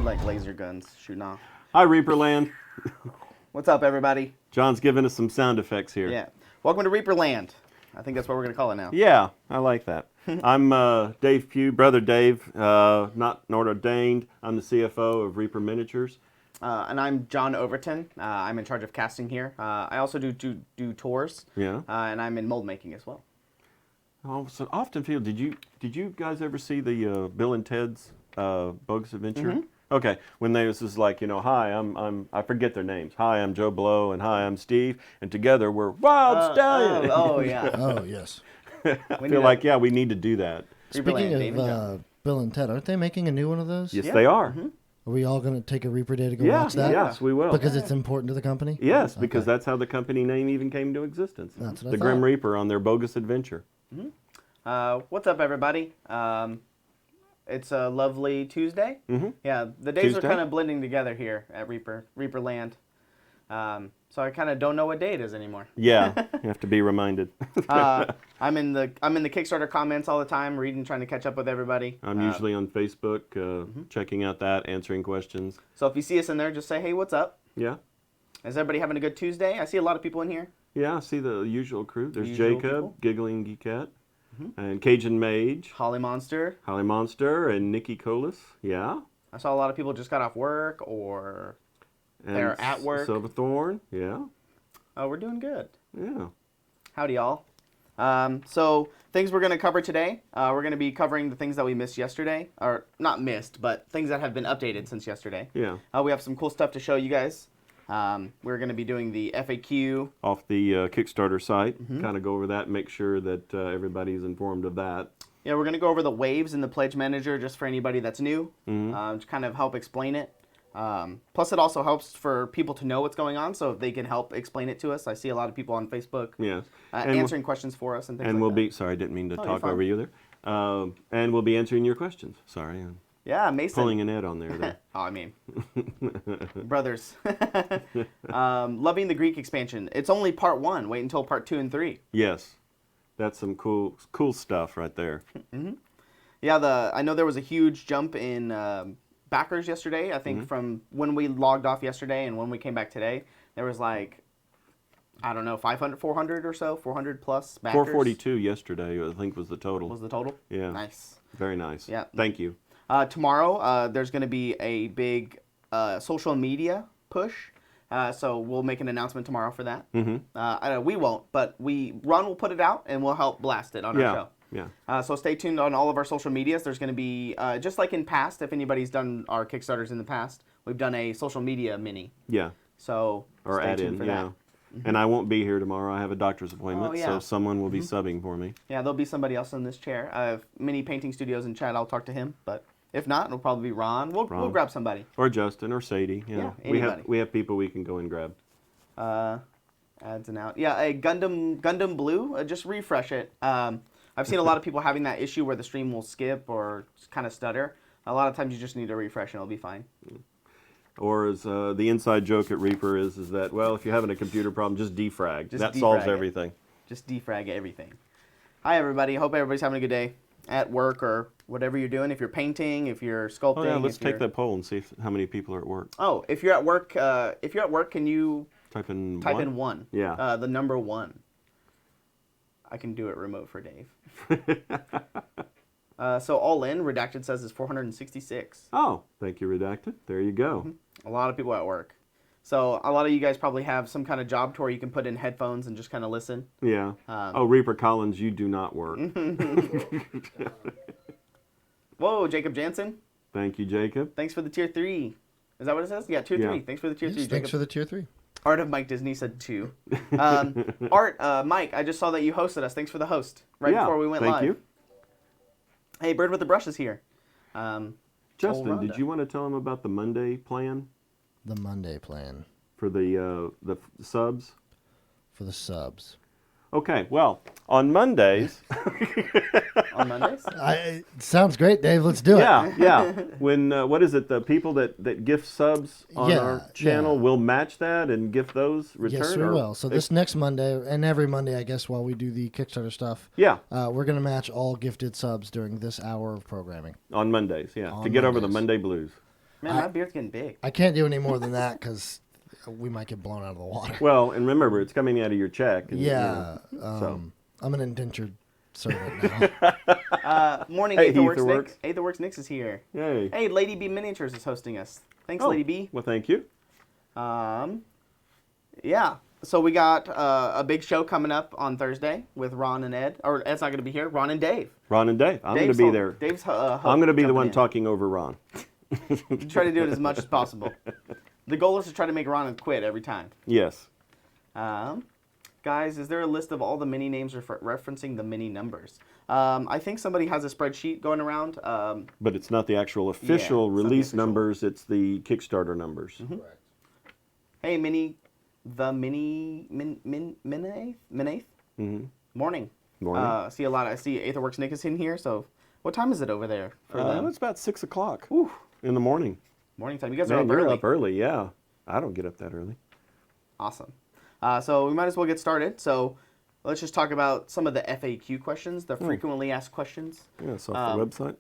like laser guns shooting off. Hi, Reaperland. What's up, everybody? John's giving us some sound effects here. Yeah. Welcome to Reaperland. I think that's what we're going to call it now. Yeah, I like that. I'm Dave Pugh, brother Dave, not ordained. I'm the CFO of Reaper Miniatures. And I'm John Overton. I'm in charge of casting here. I also do tours. Yeah. And I'm in mold making as well. Oh, so often feel. Did you guys ever see the Bill and Ted's Bogus Adventure? Mm-hmm. Okay, when they was just like, hi, I forget their names. Hi, I'm Joe Blow, and hi, I'm Steve, and together we're Wild Stallion. Oh yeah. Oh, yes. I feel like, we need to do that. Speaking of Bill and Ted, aren't they making a new one of those? Yes, they are. Mm-hmm. Are we all going to take a Reaper Day to go Yeah, watch that? yes, we will. Because it's important to the company? Yes, because Okay. that's how the company name even came into existence. That's what I the Grim thought. Reaper on their Bogus Adventure. What's up, everybody? It's a lovely Tuesday. Mm-hmm. Yeah, the days Tuesday? are kind of blending together here at Reaperland. So I kind of don't know what day it is anymore. Yeah, you have to be reminded. I'm in the Kickstarter comments all the time, reading, trying to catch up with everybody. I'm usually on Facebook, checking out that, answering questions. So if you see us in there, just say, hey, what's up? Yeah. Is everybody having a good Tuesday? I see a lot of people in here. Yeah, I see the usual crew. There's Usual Jacob, people. Giggling Geekette, and Cajun Mage, Holly Monster. Holly Monster, and Nikki Colas. Yeah. I saw a lot of people just got off work or And They're at work. Silverthorn. Yeah. oh, we're doing good. Yeah. Howdy, y'all. So things we're going to cover today. We're going to be covering the things that we missed yesterday, or not missed, but things that have been updated since yesterday. Yeah. We have some cool stuff to show you guys. We're going to be doing the FAQ. Off the Kickstarter site, kind of go over that, make sure that everybody's informed of that. Yeah, we're going to go over the waves in the Pledge Manager just for anybody that's new, to kind of help explain it. Plus, it also helps for people to know what's going on, so if they can help explain it to us. I see a lot of people on Facebook Yes. answering questions for us and things And like we'll that. be, sorry, I didn't mean to you're talk fine. over you there. And we'll be answering your questions. Sorry, I'm Yeah, Mason. pulling an Ed on there. Oh, I mean, brothers. Loving the Greek expansion. It's only part 1. Wait until part 2 and 3. Yes. That's some cool stuff right there. Yeah, I know there was a huge jump in backers yesterday. I think from when we logged off yesterday and when we came back today, there was like, I don't know, 500, 400 or so, 400 plus backers. 442 yesterday, I think, was the total. Was the total? Yeah. Nice. Very nice. Yeah. Thank you. Tomorrow, there's going to be a big social media push. So we'll make an announcement tomorrow for that. I know we won't, but Ron will put it out and we'll help blast it on our show. Yeah. So stay tuned on all of our social medias. There's going to be, just like in past, if anybody's done our Kickstarters in the past, we've done a social media mini. Yeah. So Or stay add tuned in, for yeah. that. And I won't be here tomorrow. I have a doctor's appointment, Oh, yeah. so someone will be subbing for me. Yeah, there'll be somebody else in this chair. Mini Painting Studios in chat, I'll talk to him. But if not, it'll probably be Ron. We'll grab somebody. Or Justin or Sadie. Yeah, we anybody. have people we can go and grab. Adds and out. Yeah, a Gundam Blue. Just refresh it. I've seen a lot of people having that issue where the stream will skip or kind of stutter. A lot of times you just need to refresh and it'll be fine. Or as the inside joke at Reaper is that, well, if you're having a computer problem, just defrag. Just that solves defrag it. everything. Just defrag everything. Hi, everybody. Hope everybody's having a good day at work or whatever you're doing. If you're painting, if you're sculpting. Oh yeah, let's if you're... take that poll and see how many people are at work. Oh, if you're at work, can you Type in one? Yeah. The number 1. I can do it remote for Dave. So all in, Redacted says is 466. Oh, thank you, Redacted. There you go. A lot of people at work. So a lot of you guys probably have some kind of job to where you can put in headphones and just kind of listen. Yeah. Reaper Collins, you do not work. Whoa, Jacob Jansen. Thank you, Jacob. Thanks for the tier 3. Is that what it says? Yeah, tier 3. Thanks for the tier 3, Yes, Jacob. thanks for the tier 3. Art of Mike Disney said 2. Mike, I just saw that you hosted us. Thanks for the host before we went live. Thank you. Hey, Bird with the Brush is here. Justin, did you want to tell him about the Monday plan The Monday plan for the subs? for the subs. Okay, well, on Mondays. On Mondays? Sounds great, Dave. Let's do it. Yeah. When what is it? The people that gift subs on our channel will match that and gift those return. Yes, we will. So this next Monday and every Monday, I guess, while we do the Kickstarter stuff. Yeah. We're gonna match all gifted subs during this hour of programming. On Mondays, yeah, On to get over the Mondays. Monday blues. Man, my beard's getting big. I can't do any more than that because we might get blown out of the water. Well, and remember, it's coming out of your check. And, Yeah. so. I'm an indentured servant now. Morning, Hey, Aetherworks Aetherworks. Nick. Aetherworks Nix is here. Yay. Hey, Lady B Miniatures is hosting us. Thanks, Oh, Lady B. Well, thank you. Yeah. So we got a big show coming up on Thursday with Ron and Ed. Or Ed's not going to be here. Ron and Dave. Ron and Dave. I'm going to be there. Dave's I'm going to be the jumping one in. talking over Ron. Try to do it as much as possible. The goal is to try to make Ron quit every time. Yes. Guys, is there a list of all the mini names referencing the mini numbers? I think somebody has a spreadsheet going around. But it's not the actual official it's not the release official. numbers. It's the Kickstarter numbers. Mm-hmm. Hey, Mineighth? Mm-hmm. Morning. Morning. I see Aetherworks Nick is in here, so what time is it over there for them? It's about 6 o'clock Ooh, in the morning. morning time. You guys Man, are up you're early. up early, yeah. I don't get up that early. Awesome. So we might as well get started. So let's just talk about some of the FAQ questions, the frequently asked questions. Yeah, it's off the website.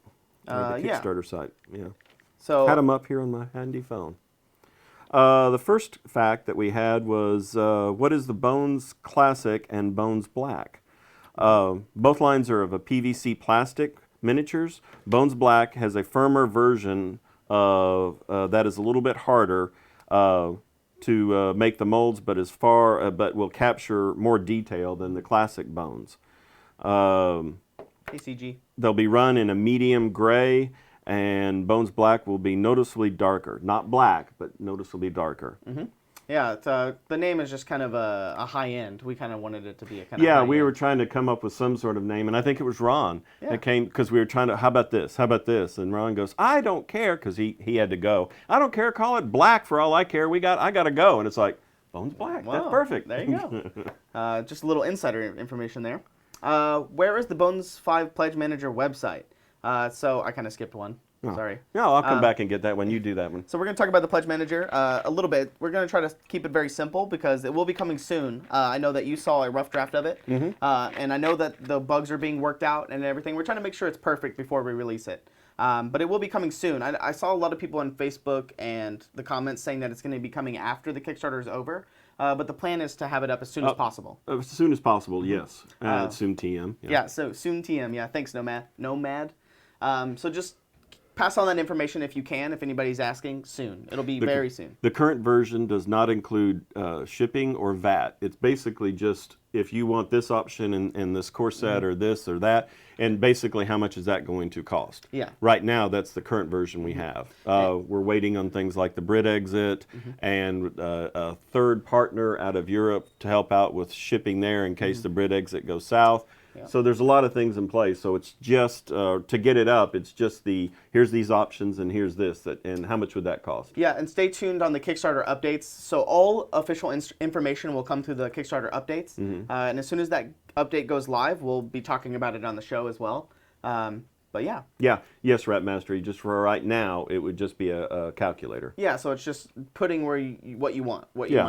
Or the yeah. Kickstarter site, yeah. So Had them up here on my handy phone. The first fact that we had was, what is the Bones Classic and Bones Black? Both lines are of a PVC plastic miniatures. Bones Black has a firmer version of that is a little bit harder to make the molds, but but will capture more detail than the classic Bones. ACG. They'll be run in a medium gray, and Bones Black will be noticeably darker. Not black, but noticeably darker. Mm-hmm. Yeah, it's, the name is just kind of a high end. We kind of wanted it to be a kind of Yeah, high we end. were trying to come up with some sort of name, and I think it was Ron. Yeah. It came because we were trying to, how about this? How about this? And Ron goes, I don't care, because he had to go. I don't care, call it Black for all I care. I got to go. And it's like, Bones Black, that's Wow, perfect. There you go. Just a little insider information there. Where is the Bones 5 Pledge Manager website? So I kind of skipped one. Oh. Sorry. No, I'll come back and get that when you do that one. So we're going to talk about the Pledge Manager a little bit. We're going to try to keep it very simple because it will be coming soon. I know that you saw a rough draft of it, and I know that the bugs are being worked out and everything. We're trying to make sure it's perfect before we release it. But it will be coming soon. I saw a lot of people on Facebook and the comments saying that it's going to be coming after the Kickstarter is over. But the plan is to have it up as soon as possible. As soon as possible, yes. Soon TM. Yeah, so soon TM. Yeah, thanks, Nomad. So just pass on that information if you can, if anybody's asking, soon. It'll be very soon. The current version does not include shipping or VAT. It's basically just if you want this option and this core set or this or that, and basically how much is that going to cost. Yeah. Right now, that's the current version we have. We're waiting on things like the Brit exit and a third partner out of Europe to help out with shipping there in case the Brit exit goes south. Yeah. So there's a lot of things in place. So it's just, to get it up, it's just here's these options and here's this, and how much would that cost? Yeah, and stay tuned on the Kickstarter updates. So all official information will come through the Kickstarter updates. And as soon as that update goes live, we'll be talking about it on the show as well. But yeah. Yeah, yes, Rat Mastery. Just for right now, it would just be a calculator. Yeah, so it's just putting what you want, what your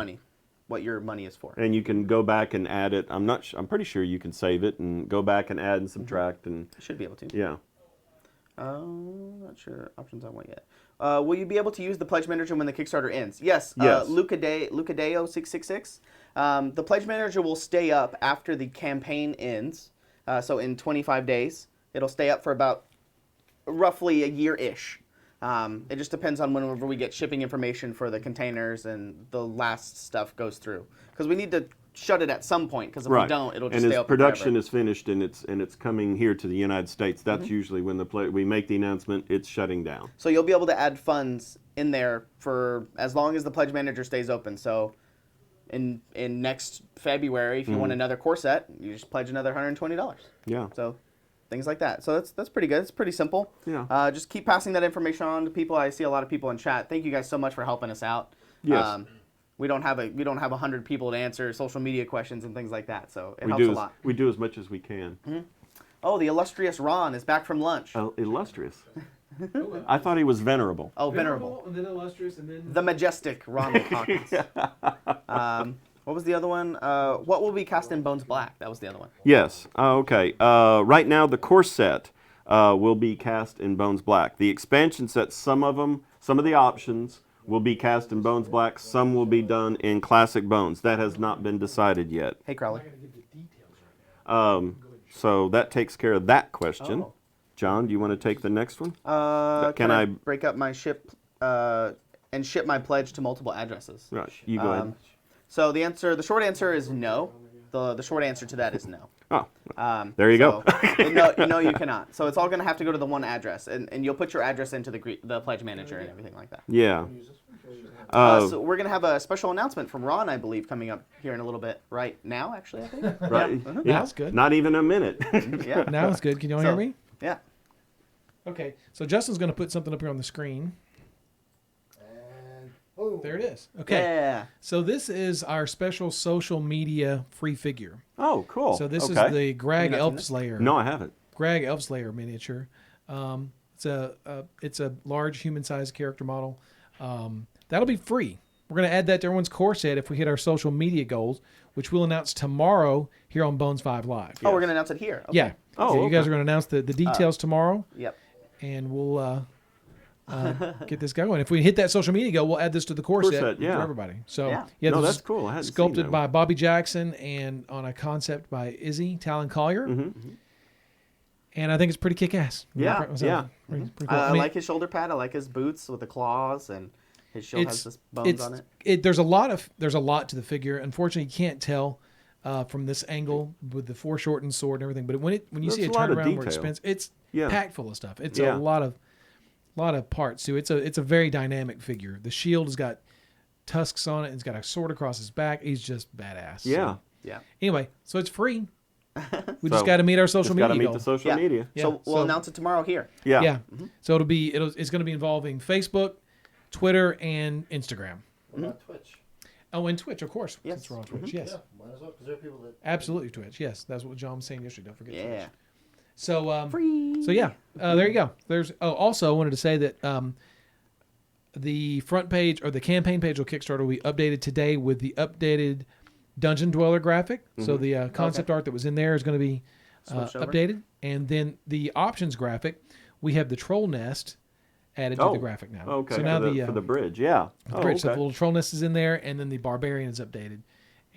money is for. And you can go back and add it. I'm pretty sure you can save it and go back and add and subtract and. You should be able to. Yeah. Not sure options on what yet. Will you be able to use the Pledge Manager when the Kickstarter ends? Yes. Yes. Lucadeo 666. The Pledge Manager will stay up after the campaign ends. So in 25 days, it'll stay up for about roughly a year-ish. It just depends on whenever we get shipping information for the containers and the last stuff goes through. Because we need to shut it at some point, because if we don't, it'll just and stay as open production forever. is finished and it's coming here to the United States, that's usually when we make the announcement, it's shutting down. So you'll be able to add funds in there for as long as the Pledge Manager stays open. So in next February, if you want another core set, you just pledge another $120. Yeah. So things like that. So that's pretty good. It's pretty simple. Yeah. Just keep passing that information on to people. I see a lot of people in chat. Thank you guys so much for helping us out. Yes. We don't have 100 people to answer social media questions and things like that. So it helps a lot. We do as much as we can. Oh, the illustrious Ron is back from lunch. Illustrious. I thought he was venerable. Oh, venerable. And then illustrious, and then The majestic Ron Hawkins. What was the other one? What will be cast in Bones Black? That was the other one. Yes. Okay. Right now, the core set will be cast in Bones Black. The expansion sets, some of them, Some of the options will be cast in Bones Black. Some will be done in Classic Bones. That has not been decided yet. Hey, Crowley. So that takes care of that question. Oh. John, do you want to take the next one? Can I break up my ship and ship my pledge to multiple addresses? Right, you go ahead. So the short answer is no. The short answer to that is no. Oh, there you go. No, you cannot. So it's all going to have to go to the one address, and you'll put your address into the pledge manager and everything like that. Yeah. So we're going to have a special announcement from Ron, I believe, coming up here in a little bit. Right now, actually, I think. Right. Yeah. Yeah. That's good. Not even a minute. Yeah. Now it's good. Can you all hear me? Yeah. Okay. So Justin's going to put something up here on the screen. And oh, There it is. Okay. Yeah. So this is our special social media free figure. Oh, cool. So this is Okay. the Greg Have you not seen Elfslayer. No, I haven't. Greg Elfslayer miniature. It's a large human-sized character model. That'll be free. We're going to add that to everyone's core set if we hit our social media goals, which we'll announce tomorrow here on Bones 5 Live. Oh, we're going to announce it here. Okay. Yeah. Oh, So you guys okay. are going to announce the details tomorrow, Yep. and we'll get this going. If we hit that social media goal, we'll add this to the core set set, yeah. for everybody. So Yeah. No, this that's is cool. I hadn't seen sculpted that by one. Bobby Jackson and on a concept by Izzy Talon Collier. Mm-hmm. And I think it's pretty kick-ass. Yeah, yeah. Pretty cool. I I mean, like his shoulder pad. I like his boots with the claws, and his shield has this bones on it. There's a lot to the figure. Unfortunately, you can't tell from this angle with the foreshortened sword and everything. But when you see There's it a lot turn of around where it detail. spins, it's Yeah. packed full of stuff. It's Yeah. a lot of parts too. It's a very dynamic figure. The shield has got tusks on it. It's got a sword across his back. He's just badass. So, Yeah. Yeah. anyway, so it's free. We So, just got to meet our social Just got to media meet goal. the social Yeah. media. Yeah, So we'll so- announce it tomorrow here. Yeah. Yeah. So it's going to be involving Facebook, Twitter, and Instagram. what about Twitch? Oh, and Twitch, of course. Yes. Since we're on Twitch, yes. Yeah, might as well, because there are people that. Absolutely Twitch. Yes, that's what John was saying yesterday. Don't forget Yeah. Twitch. So Free. So yeah, there you go. Also I wanted to say that the front page or the campaign page of Kickstarter will be updated today with the updated Dungeon Dweller graphic. So the concept art that was in there is going to be Switched over. updated, and then the options graphic, we have the troll nest added to Oh, the graphic now. Okay. So now for the bridge. Yeah. the Oh, bridge, so the okay. little troll nest is in there, and then the barbarian is updated.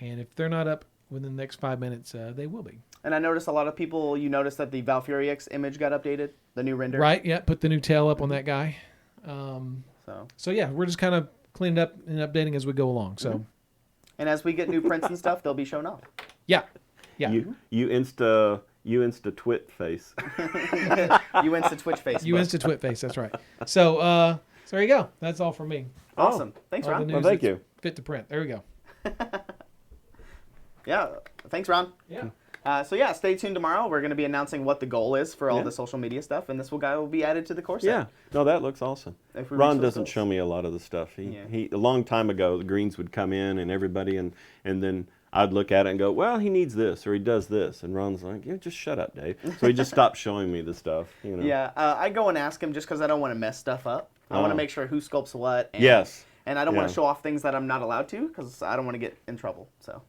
And if they're not up within the next 5 minutes, they will be. And I noticed a lot of people. You noticed that the Valfuriax image got updated, the new render. Right? Yeah. Put the new tail up on that guy. So, So yeah, we're just kind of cleaning up and updating as we go along. So and as we get new prints and stuff, they'll be shown off. yeah, yeah. You insta twit face. You went to Twitch Facebook. You insta twit face. That's right. So there you go. That's all from me. Awesome. Thanks, All the Ron. news Well, thank that's you. Fit to print. There we go. Yeah. Thanks, Ron. Yeah. So yeah, stay tuned tomorrow. We're going to be announcing what the goal is for all Yeah. the social media stuff, and this guy will be added to the course. Yeah. No, that looks awesome. If we Ron reach those doesn't goals. show me a lot of the stuff. Yeah. He a long time ago, the Greens would come in and everybody, and then I'd look at it and go, well, he needs this or he does this, and Ron's like, yeah, just shut up, Dave. So he just stopped showing me the stuff. You know. Yeah, I go and ask him just because I don't want to mess stuff up. I want to make sure who sculpts what. And, Yes. And I don't want Yeah. to show off things that I'm not allowed to because I don't want to get in trouble. So.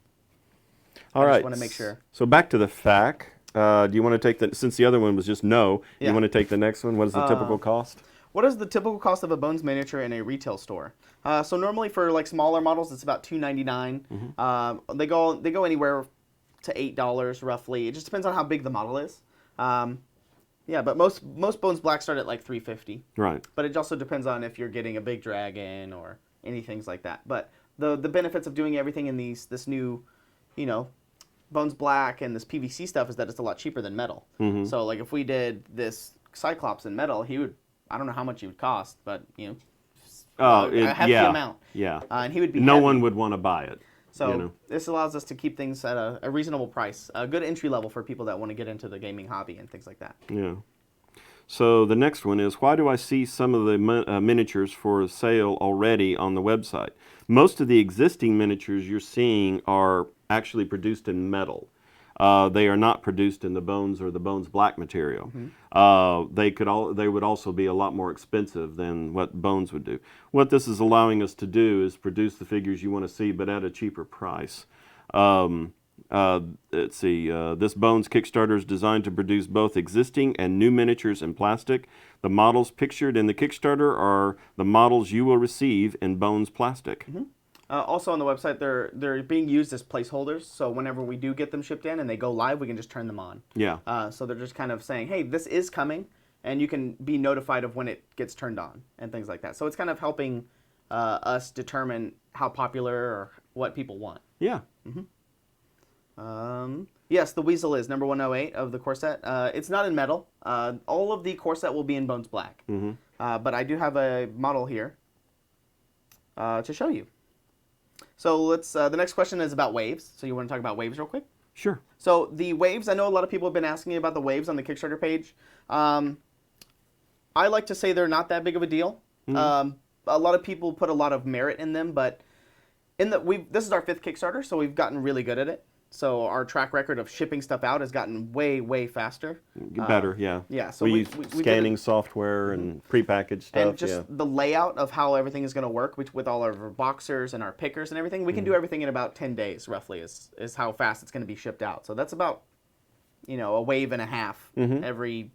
All I just right. wanna make sure. So back to the FAQ. Do you want to take since the other one was just no, Yeah. you want to take the next one? What is the typical cost? What is the typical cost of a Bones miniature in a retail store? So normally for like smaller models, it's about $2.99. They go anywhere to $8 roughly. It just depends on how big the model is. Yeah, but most Bones Black start at like $3.50. Right. But it also depends on if you're getting a big dragon or any things like that. But the benefits of doing everything in this new, Bones Black and this PVC stuff is that it's a lot cheaper than metal. So like if we did this Cyclops in metal, I don't know how much he would cost, but a hefty amount. Yeah. And he would be No heavy. one would want to buy it. So this allows us to keep things at a reasonable price, a good entry level for people that want to get into the gaming hobby and things like that. Yeah. So the next one is, why do I see some of the miniatures for sale already on the website? Most of the existing miniatures you're seeing are actually produced in metal. They are not produced in the Bones or the Bones Black material. They would also be a lot more expensive than what Bones would do. What this is allowing us to do is produce the figures you want to see, but at a cheaper price. Let's see. This Bones Kickstarter is designed to produce both existing and new miniatures in plastic. The models pictured in the Kickstarter are the models you will receive in Bones plastic. Also on the website, they're being used as placeholders. So whenever we do get them shipped in and they go live, we can just turn them on. Yeah. So they're just kind of saying, hey, this is coming, and you can be notified of when it gets turned on and things like that. So it's kind of helping us determine how popular or what people want. Yeah. Yes, the Weasel is number 108 of the core set. It's not in metal. All of the core set will be in Bones Black. But I do have a model here to show you. So let's. The next question is about waves. So you want to talk about waves real quick? Sure. So the waves, I know a lot of people have been asking me about the waves on the Kickstarter page. I like to say they're not that big of a deal. A lot of people put a lot of merit in them, but this is our 5th Kickstarter, so we've gotten really good at it. So our track record of shipping stuff out has gotten way, way faster. Better, yeah. Yeah. So we we use did scanning software and prepackaged stuff. and just the layout of how everything is going to work, which with all of our boxers and our pickers and everything, we can do everything in about 10 days, roughly, is how fast it's going to be shipped out. So that's about, a wave and a half every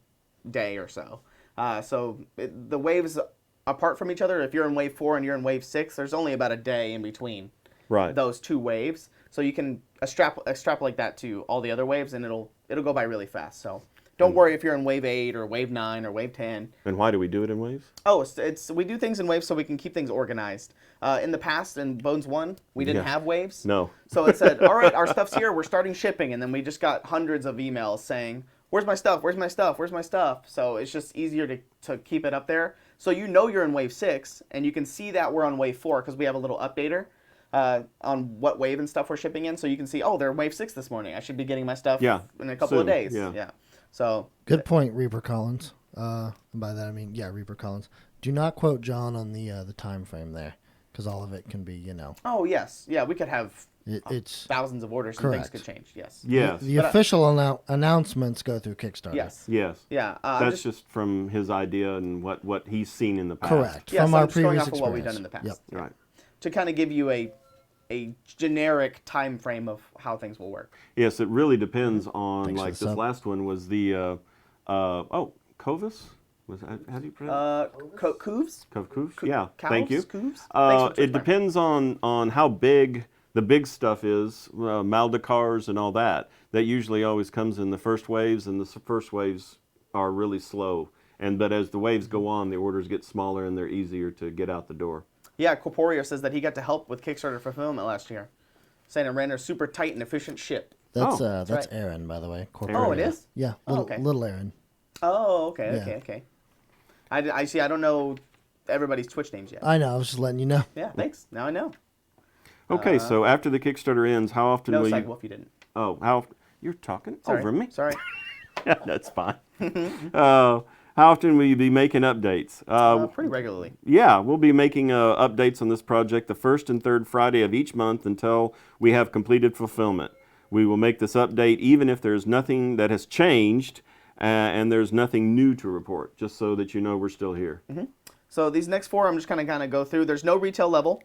day or so. The waves, apart from each other, if you're in wave 4 and you're in wave 6, there's only about a day in between those two waves. So you can extrapolate that to all the other waves, and it'll go by really fast. So don't worry if you're in wave 8 or wave 9 or wave 10. And why do we do it in waves? Oh, we do things in waves so we can keep things organized. In the past, in Bones 1, we didn't have waves. No. So it said, all right, our stuff's here, we're starting shipping, and then we just got hundreds of emails saying, where's my stuff, where's my stuff, where's my stuff? So it's just easier to keep it up there. So you're in wave 6, and you can see that we're on wave 4 because we have a little updater on what wave and stuff we're shipping in. So you can see, they're in wave 6 this morning. I should be getting my stuff in a couple of days. Yeah. So Good point, Reaper Collins. And by that I mean, Reaper Collins. Do not quote John on the time frame there, because all of it can be, Oh, yes. Yeah, we could have it's thousands of orders correct. and things could change. Yes. Yes. The official announcements go through Kickstarter. Yes. Yes. Yeah. That's just from his idea and what he's seen in the past. Correct. Yes, From I'm our just going previous off of experience. what we've done in the past. Yep. Right. To kind of give you a generic time frame of how things will work. Yes, it really depends on, Thanks for like the this sub. last one was the, Covis? Was that, how do you pronounce it? Cooves? Coves? Yeah, thank you. Cooves? Thanks for It switching back. depends on how big the big stuff is, Maldecars and all that. That usually always comes in the first waves, and the first waves are really slow. But as the waves go on, the orders get smaller and they're easier to get out the door. Yeah, Corporeal says that he got to help with Kickstarter fulfillment last year, saying it ran a super tight and efficient ship. That's Oh, that's right. Aaron, by the way. Oh, it is? Yeah, Oh, okay. little Aaron. Oh, okay, Yeah. okay. I see. I don't know everybody's Twitch names yet. I know. I was just letting you know. Yeah, thanks. Now I know. Okay, so after the Kickstarter ends, how often No, will you... Wolf, you didn't. You're talking Sorry. over me? Sorry. That's fine. How often will you be making updates? Pretty regularly. Yeah, we'll be making updates on this project the first and third Friday of each month until we have completed fulfillment. We will make this update even if there's nothing that has changed and there's nothing new to report, just so that you know we're still here. So these next 4, I'm just kind of go through. There's no retail level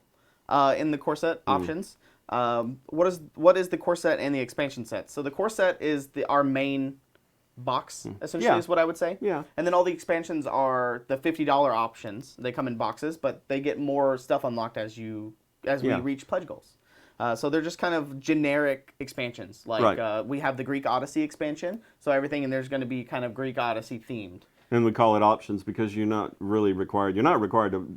in the core set options. What is the core set and the expansion set? So the core set is our main box, essentially, is what I would say. Yeah. And then all the expansions are the $50 options. They come in boxes, but they get more stuff unlocked as we reach pledge goals. So they're just kind of generic expansions. Like we have the Greek Odyssey expansion, so everything in there is going to be kind of Greek Odyssey themed. And we call it options because you're not required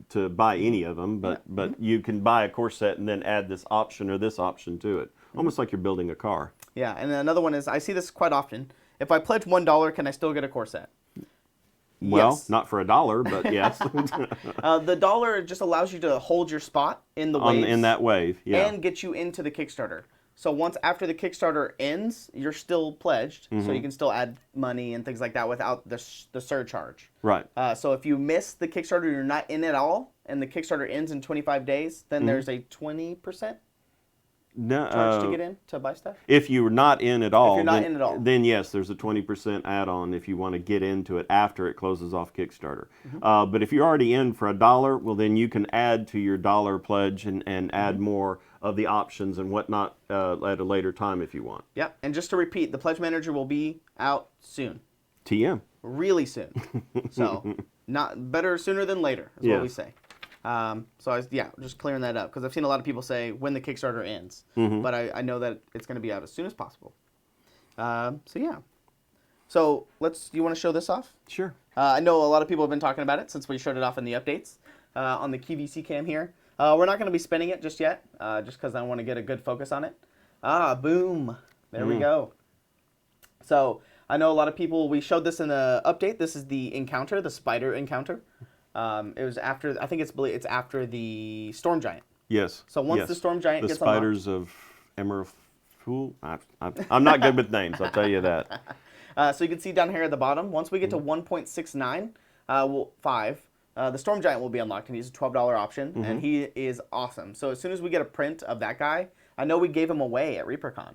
to buy any of them, but you can buy a core set and then add this option or this option to it. Almost like you're building a car. Yeah, and then another one is, I see this quite often. If I pledge $1, can I still get a core set? Well, Yes. not for $1, but yes. The dollar just allows you to hold your spot in the waves. In that wave, yeah. And get you into the Kickstarter. So after the Kickstarter ends, you're still pledged, so you can still add money and things like that without the surcharge. Right. So if you miss the Kickstarter, you're not in at all, and the Kickstarter ends in 25 days, then there's a 20% charge to get in to buy stuff. If you're not in at all, then yes, there's a 20% add-on if you want to get into it after it closes off Kickstarter. But if you're already in for $1, well, then you can add to your dollar pledge and add more of the options and whatnot at a later time if you want. Yeah, and just to repeat, the Pledge Manager will be out soon. TM. Really soon. So not better sooner than later is what we Yes. say. Just clearing that up because I've seen a lot of people say when the Kickstarter ends, Mm-hmm. but I know that it's going to be out as soon as possible. So you want to show this off? Sure. I know a lot of people have been talking about it since we showed it off in the updates on the QVC cam here. We're not going to be spinning it just yet, just because I want to get a good focus on it. Boom. There we go. So I know a lot of people, we showed this in the update. This is the encounter, the spider encounter. It was after, I think it's after the storm giant. Yes. So once yes. the storm giant the gets spiders of Emerald. I'm not good with names. I'll tell you that. So you can see down here at the bottom, once we get to 1.69, 5, the Storm Giant will be unlocked, and he's a $12 option, and he is awesome. So as soon as we get a print of that guy, I know we gave him away at ReaperCon.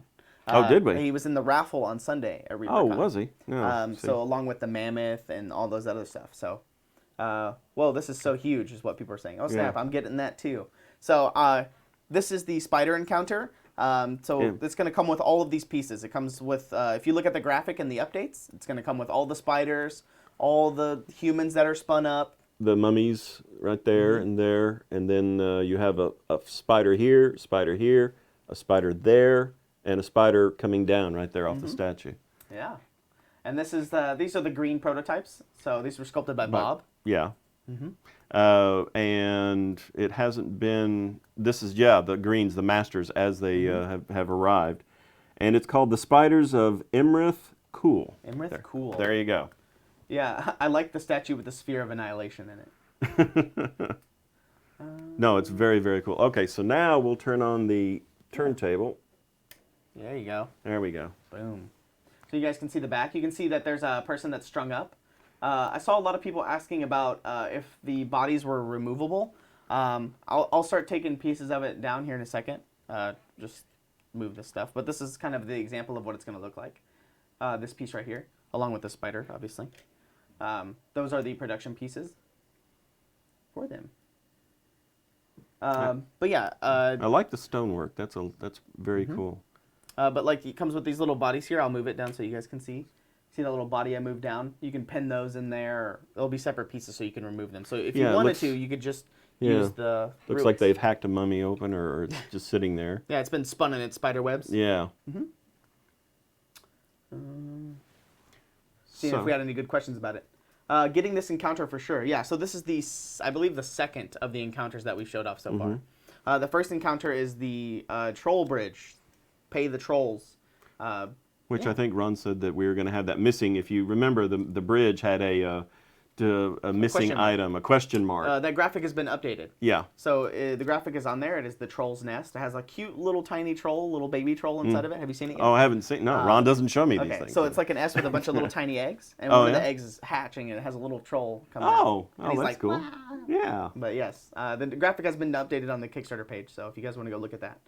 Did we? He was in the raffle on Sunday at ReaperCon. Oh, was he? No. So along with the mammoth and all those other stuff. So, this is so huge is what people are saying. Oh, snap, Yeah. I'm getting that too. So this is the spider encounter. It's going to come with all of these pieces. It comes with, if you look at the graphic and the updates, it's going to come with all the spiders, all the humans that are spun up. The mummies right there and there, and then you have a spider here, a spider there, and a spider coming down right there off the statue. Yeah. And these are the green prototypes. So these were sculpted by Bob. Yeah. And it hasn't been, the greens, the masters as they have arrived. And it's called the Spiders of Imrith Cool. Imrith Cool. There you go. Yeah, I like the statue with the sphere of annihilation in it. No, it's very, very cool. Okay, so now we'll turn on the turntable. There you go. There we go. Boom. So you guys can see the back. You can see that there's a person that's strung up. I saw a lot of people asking about if the bodies were removable. I'll start taking pieces of it down here in a second. Just move this stuff. But this is kind of the example of what it's going to look like. This piece right here, along with the spider, obviously. Those are the production pieces for them. But yeah. I like the stonework. That's very cool. But like it comes with these little bodies here. I'll move it down so you guys can see. See that little body I moved down? You can pin those in there. Or they'll be separate pieces so you can remove them. So if you wanted to, you could just use the Looks release. like they've hacked a mummy open or it's just sitting there. Yeah, it's been spun in its spider webs. Yeah. Seeing if we had any good questions about it. Getting this encounter for sure. Yeah, so this is I believe, the second of the encounters that we showed off so far. The first encounter is the troll bridge. Pay the trolls. Which I think Ron said that we were going to have that missing. If you remember, the bridge had a missing item, a question mark. That graphic has been updated. Yeah. So the graphic is on there. It is the troll's nest. It has a cute little tiny troll, little baby troll inside of it. Have you seen it yet? Oh, I haven't seen. No, Ron doesn't show me these things. So it's like an S with a bunch of little tiny eggs, and one of the eggs is hatching, and it has a little troll coming out. Oh, And he's that's like, cool. "Wah." Yeah. But yes, the graphic has been updated on the Kickstarter page. So if you guys want to go look at that,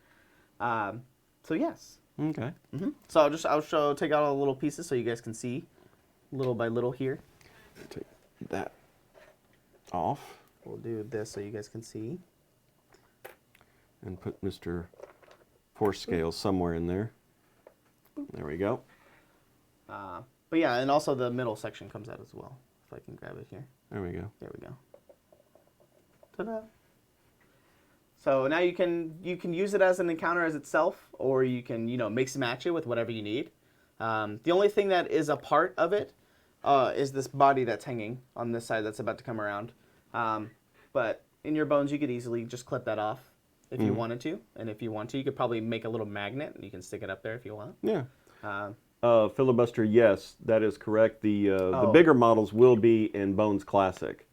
so yes. Okay. So I'll take out all the little pieces so you guys can see, little by little here. Take that off We'll do this so you guys can see. and put Mr. Force Scales somewhere in there. There we go. But yeah, and also the middle section comes out as well. If I can grab it here. There we go. There we go. Ta-da! So now you can use it as an encounter as itself, or you can mix and match it with whatever you need. The only thing that is a part of it is this body that's hanging on this side that's about to come around. But in your bones, you could easily just clip that off if you wanted to, and if you want to, you could probably make a little magnet and you can stick it up there if you want. Yeah. Filibuster, yes, that is correct. The bigger models will be in Bones Classic.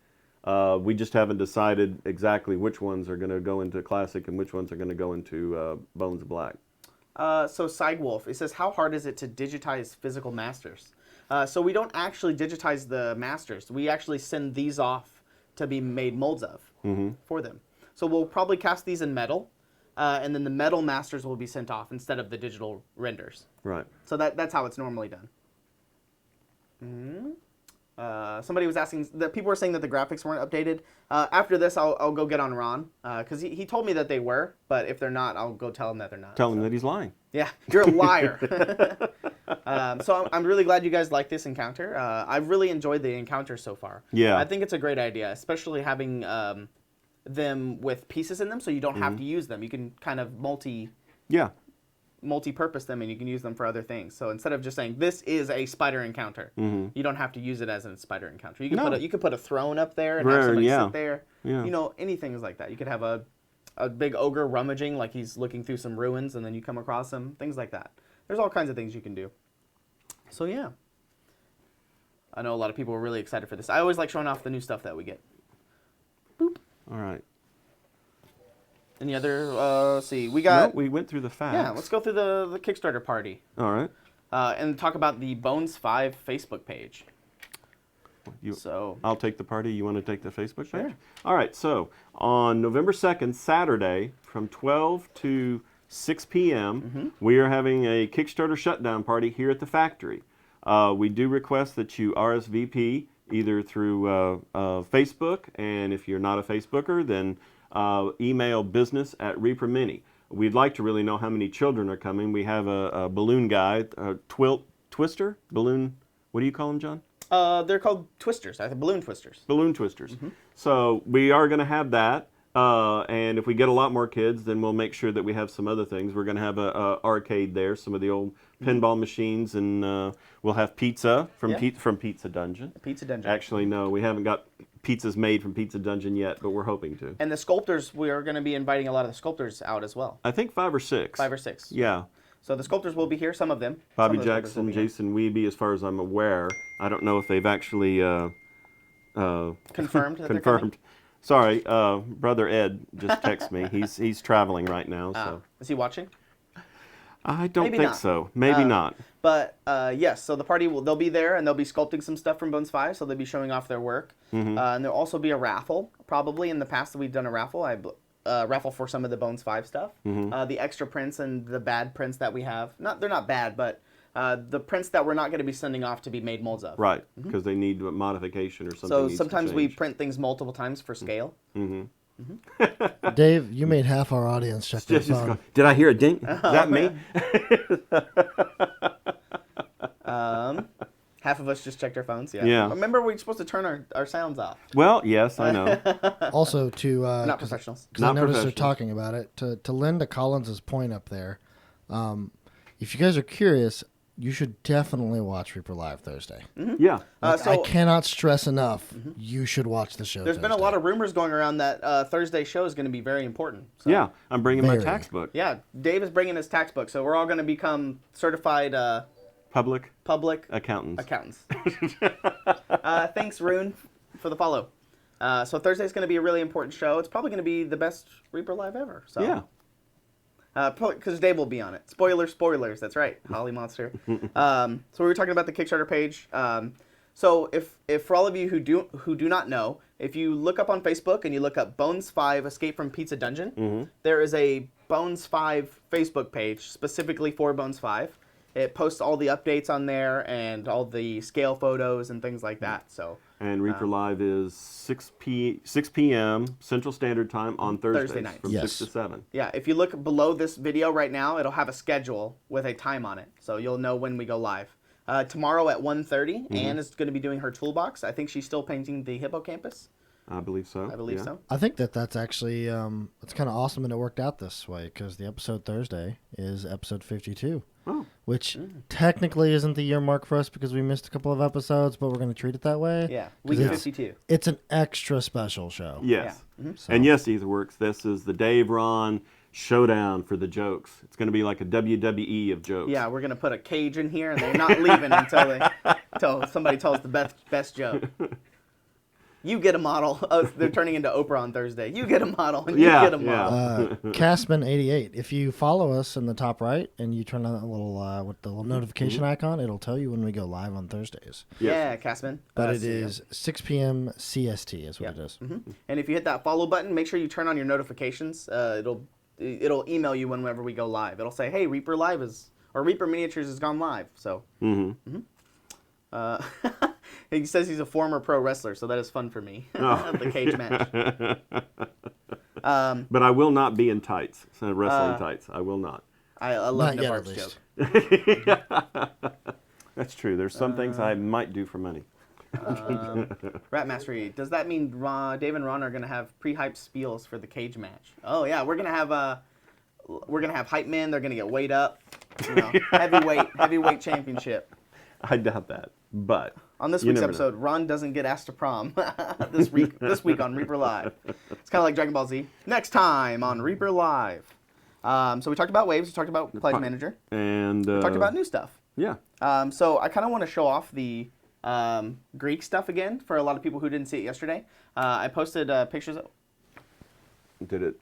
We just haven't decided exactly which ones are going to go into Classic and which ones are going to go into Bones Black. So Sigwolf, it says, how hard is it to digitize physical masters? So we don't actually digitize the masters. We actually send these off to be made molds of for them. So we'll probably cast these in metal, and then the metal masters will be sent off instead of the digital renders. Right. So that's how it's normally done. Somebody was asking, that people were saying that the graphics weren't updated. After this, I'll go get on Ron, because he told me that they were, but if they're not, I'll go tell him that they're not. Tell him that he's lying. Yeah, you're a liar. So I'm really glad you guys like this encounter. I've really enjoyed the encounter so far. Yeah. I think it's a great idea, especially having them with pieces in them, so you don't have to use them. You can kind of Yeah. multi-purpose them, and you can use them for other things. So instead of just saying this is a spider encounter, you don't have to use it as a spider encounter. You can you could put a throne up there and have somebody sit there. Yeah. You know, anything like that. You could have a big ogre rummaging, like he's looking through some ruins, and then you come across him. Things like that. There's all kinds of things you can do. So yeah, I know a lot of people were really excited for this. I always like showing off the new stuff that we get. Boop. All right. Any other? Let's see. We got. No, we went through the facts. Yeah, let's go through the Kickstarter party. All right. And talk about the Bones 5 Facebook page. I'll take the party. You want to take the Facebook page? Sure. All right. So on November 2nd, Saturday, from 12 to 6 p.m., we are having a Kickstarter shutdown party here at the factory. We do request that you RSVP either through Facebook, and if you're not a Facebooker, then email business@reapermini. We'd like to really know how many children are coming. We have a balloon guy, twister, balloon. What do you call them, John? They're called twisters. I think balloon twisters. Balloon twisters. So we are going to have that. And if we get a lot more kids, then we'll make sure that we have some other things. We're going to have a arcade there, some of the old pinball machines, and we'll have pizza from Pizza Dungeon. Pizza Dungeon. Actually, no, we haven't got pizzas made from Pizza Dungeon yet, but we're hoping to. And the sculptors, we are going to be inviting a lot of the sculptors out as well. I think 5 or 6. 5 or 6. Yeah. So the sculptors will be here, some of them. Bobby Jackson, Jason Weeby, as far as I'm aware. I don't know if they've actually confirmed that they're coming? confirmed. Sorry, Brother Ed just texted me. He's traveling right now. So is he watching? I don't Maybe think not. so. Maybe not. But yes, so the party they'll be there, and they'll be sculpting some stuff from Bones 5, so they'll be showing off their work. And there'll also be a raffle. Probably in the past we've done a raffle. Raffle for some of the Bones 5 stuff. The extra prints and the bad prints that we have. They're not bad, but the prints that we're not going to be sending off to be made molds of. Right, because they need a modification or something. So needs sometimes to we change. print things multiple times for scale. Dave, you made half our audience check their Just phone. go, did I hear a ding? Is that me? Half of us just checked our phones. Yeah. Yeah. Remember, we're supposed to turn our sounds off. Well, yes, I know. Also, to Not professionals. because I Not noticed they're professionals. talking about it. To Linda Collins' point up there, if you guys are curious, you should definitely watch Reaper Live Thursday. Yeah. I cannot stress enough. You should watch the show. There's been a lot of rumors going around that Thursday show is going to be very important. So. Yeah, I'm bringing my Very. tax book. Yeah, Dave is bringing his tax book, so we're all going to become certified Public public accountants. accountants. Thanks, Rune, for the follow. So Thursday's going to be a really important show. It's probably going to be the best Reaper Live ever. So. Yeah. Because Dave will be on it. Spoilers. That's right. Holly Monster. So we were talking about the Kickstarter page. So if for all of you who do not know, if you look up on Facebook and you look up Bones 5 Escape from Pizza Dungeon, there is a Bones 5 Facebook page specifically for Bones 5. It posts all the updates on there and all the scale photos and things like that. So. And Reaper Live is 6 p.m. Central Standard Time on Thursdays nights. from 6 to 7. Yeah, if you look below this video right now, it'll have a schedule with a time on it, so you'll know when we go live. Tomorrow at 1:30, Anne is going to be doing her toolbox. I think she's still painting the hippocampus. I believe so. I believe so. I think that's actually it's kind of awesome that it worked out this way because the episode Thursday is episode 52. Oh. Which technically isn't the year mark for us because we missed a couple of episodes, but we're going to treat it that way. Yeah, week 52. It's an extra special show. Yes. Yeah. So- And yes, Etherworks, this is the Dave Ron showdown for the jokes. It's going to be like a WWE of jokes. Yeah, we're going to put a cage in here, and they're not leaving until somebody tells the best joke. You get a model. Oh, they're turning into Oprah on Thursday. You get a model, and you get a model. Castman88. If you follow us in the top right and you turn on that little with the little notification icon, it'll tell you when we go live on Thursdays. Yeah, Castman. But it is 6 p.m. CST is what Yeah. it is. And if you hit that follow button, make sure you turn on your notifications. It'll email you whenever we go live. It'll say, "Hey, Reaper Live or Reaper Miniatures has gone live." So. He says he's a former pro wrestler, so that is fun for me. The cage match. But I will not be in tights, wrestling tights. I will not. I love Not yet, at Navar's least. joke. That's true. There's some things I might do for money. Rat Mastery. Does that mean Dave and Ron are gonna have pre-hype spiels for the cage match? Oh yeah, we're gonna have hype men. They're gonna get weighed up. You know, heavyweight championship. I doubt that, but On this you week's never episode, Ron doesn't get asked to prom. this week on Reaper Live. It's kind of like Dragon Ball Z. Next time on Reaper Live. So we talked about waves. We talked about Pledge Manager. And We talked about new stuff. yeah. So I kind of want to show off the Greek stuff again for a lot of people who didn't see it yesterday. I posted pictures. Did it?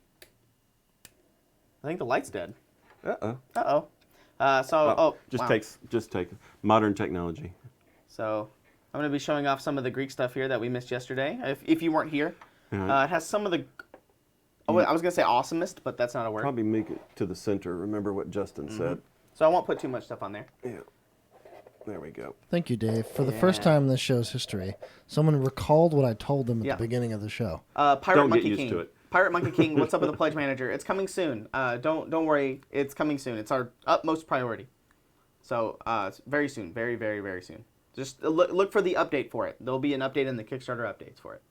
I think the light's dead. Uh-oh. Just take modern technology. So I'm going to be showing off some of the Greek stuff here that we missed yesterday. If you weren't here, it has some of the. Oh, wait, I was going to say awesomest, but that's not a word. Probably make it to the center. Remember what Justin said. So I won't put too much stuff on there. Yeah. There we go. Thank you, Dave. For the first time in this show's history, someone recalled what I told them at the beginning of the show. Pirate Don't Monkey get used King. to it. Pirate Monkey King, what's up with the Pledge Manager? It's coming soon. Don't worry, it's coming soon. It's our utmost priority. So it's very soon, very, very, very soon. Just look for the update for it. There'll be an update in the Kickstarter updates for it.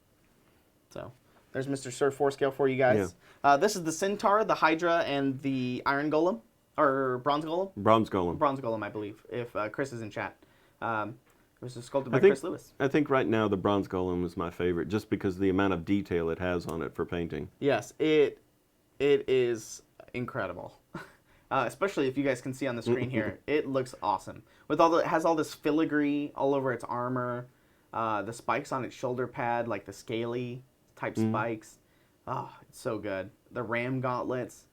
So there's Mr. Sir 4-scale for you guys. Yeah. This is the Centaur, the Hydra, and the Iron Golem, or Bronze Golem. Bronze Golem. Bronze Golem, I believe, if Chris is in chat. It was sculpted by Chris Lewis. I think right now the Bronze Golem is my favorite, just because of the amount of detail it has on it for painting. Yes, it is incredible. Especially if you guys can see on the screen here, it looks awesome. With it has all this filigree all over its armor, the spikes on its shoulder pad, like the scaly type spikes. Oh, it's so good. The ram gauntlets.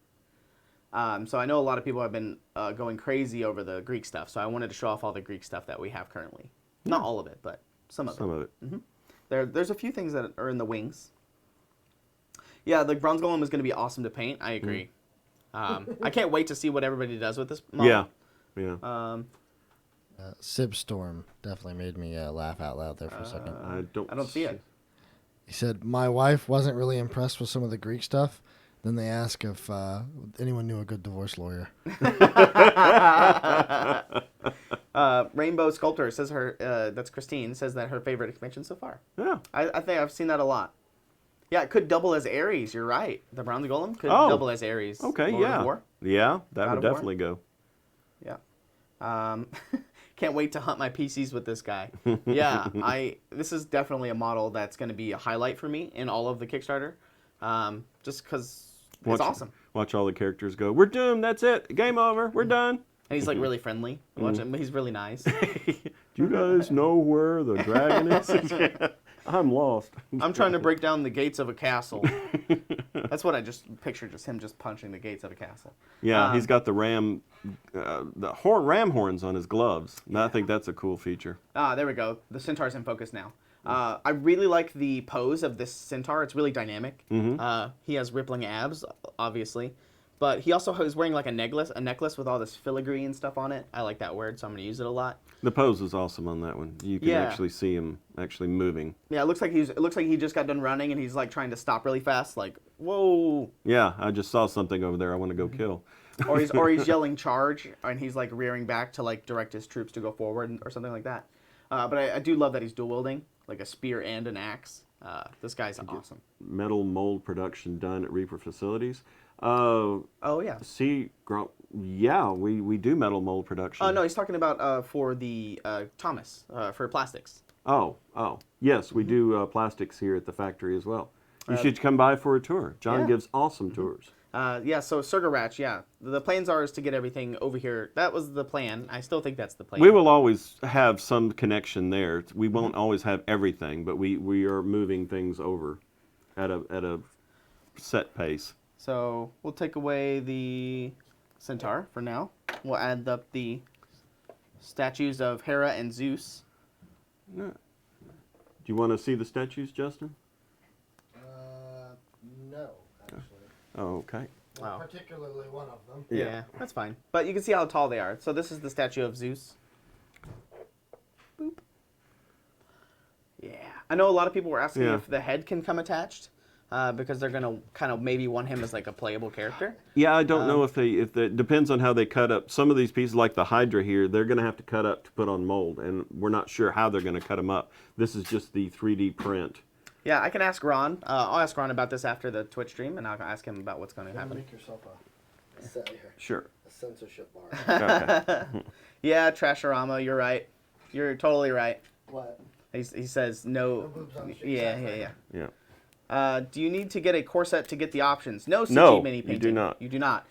So I know a lot of people have been going crazy over the Greek stuff, so I wanted to show off all the Greek stuff that we have currently. Not all of it, but some of it. There's a few things that are in the wings. Yeah, the Bronze Golem is going to be awesome to paint. I agree. I can't wait to see what everybody does with this model. Yeah. Sib Storm definitely made me laugh out loud there for a second. I don't see it. He said, my wife wasn't really impressed with some of the Greek stuff. Then they asked if anyone knew a good divorce lawyer. Rainbow Sculptor says that's Christine, says that her favorite expansion so far. Yeah. I think I've seen that a lot. Yeah, it could double as Ares. You're right. The Bronze Golem could double as Ares. Okay, Lord of War. Yeah, that God would of definitely go. Yeah. Can't wait to hunt my PCs with this guy. Yeah, this is definitely a model that's going to be a highlight for me in all of the Kickstarter. Just because it's awesome. Watch all the characters go, we're doomed, that's it, game over, we're done. And he's like really friendly. Watch him, he's really nice. Do you guys know where the dragon is? I'm lost. I'm trying to break down the gates of a castle. That's what I just pictured, just him just punching the gates of a castle. Yeah, he's got the ram horns on his gloves. And I think that's a cool feature. There we go. The Centaur's in focus now. I really like the pose of this Centaur. It's really dynamic. He has rippling abs, obviously. But he also is wearing like a necklace with all this filigree and stuff on it. I like that word, so I'm going to use it a lot. The pose is awesome on that one. You can actually see him actually moving. Yeah, it looks like he just got done running and he's like trying to stop really fast, like, whoa. Yeah, I just saw something over there I want to go kill. or he's yelling charge and he's like rearing back to like direct his troops to go forward or something like that. But I do love that he's dual wielding, like a spear and an axe. This guy's awesome. Metal mold production done at Reaper facilities. Oh yeah. We do metal mold production. Oh no, he's talking about for the Thomas for plastics. Oh yes, we do plastics here at the factory as well. You should come by for a tour. John gives awesome tours. So Surgarach, the plans are is to get everything over here. That was the plan. I still think that's the plan. We will always have some connection there. We won't always have everything, but we are moving things over at a set pace. So we'll take away the Centaur for now. We'll add up the statues of Hera and Zeus. No. Do you want to see the statues, Justin? No, actually. Oh, okay. Wow. Particularly one of them. Yeah, that's fine. But you can see how tall they are. So this is the statue of Zeus. Boop. Yeah. I know a lot of people were asking if the head can come attached. because they're gonna kind of maybe want him as like a playable character. Yeah, I don't know if it depends on how they cut up. Some of these pieces, like the Hydra here, they're going to have to cut up to put on mold, and we're not sure how they're going to cut them up. This is just the 3D print. Yeah, I can ask Ron. I'll ask Ron about this after the Twitch stream, and I'll ask him about what's going to happen. Make yourself Sure. a censorship bar. Okay. Yeah, Trashorama, you're right. You're totally right. What? He says no. boobs on the sheet. Yeah. Yeah. Do you need to get a core set to get the options? No, CG No, mini you painting. do not. You do not.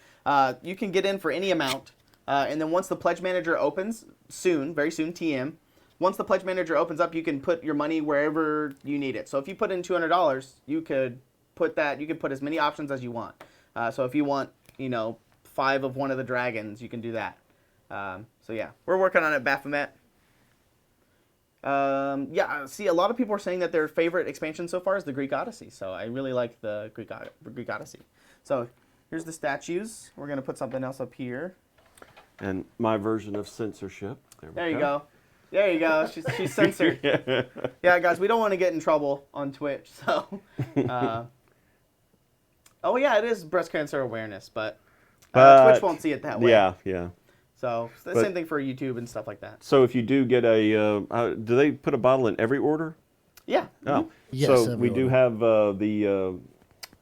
You can get in for any amount, and then once the pledge manager opens, very soon, TM. Once the pledge manager opens up, you can put your money wherever you need it. So if you put in $200, you could put as many options as you want. So if you want, 5 of one of the dragons, you can do that. So yeah, we're working on it, Baphomet. See, a lot of people are saying that their favorite expansion so far is the Greek Odyssey. So I really like the Greek Odyssey. So here's the statues. We're gonna put something else up here. And my version of censorship. There you go. There you go. She's censored. Yeah, guys, we don't want to get in trouble on Twitch. So, oh yeah, it is breast cancer awareness, but Twitch won't see it that way. Yeah. So it's the same thing for YouTube and stuff like that. So if you do get a, do they put a bottle in every order? Yeah. Oh, Yes, so we every do order. have the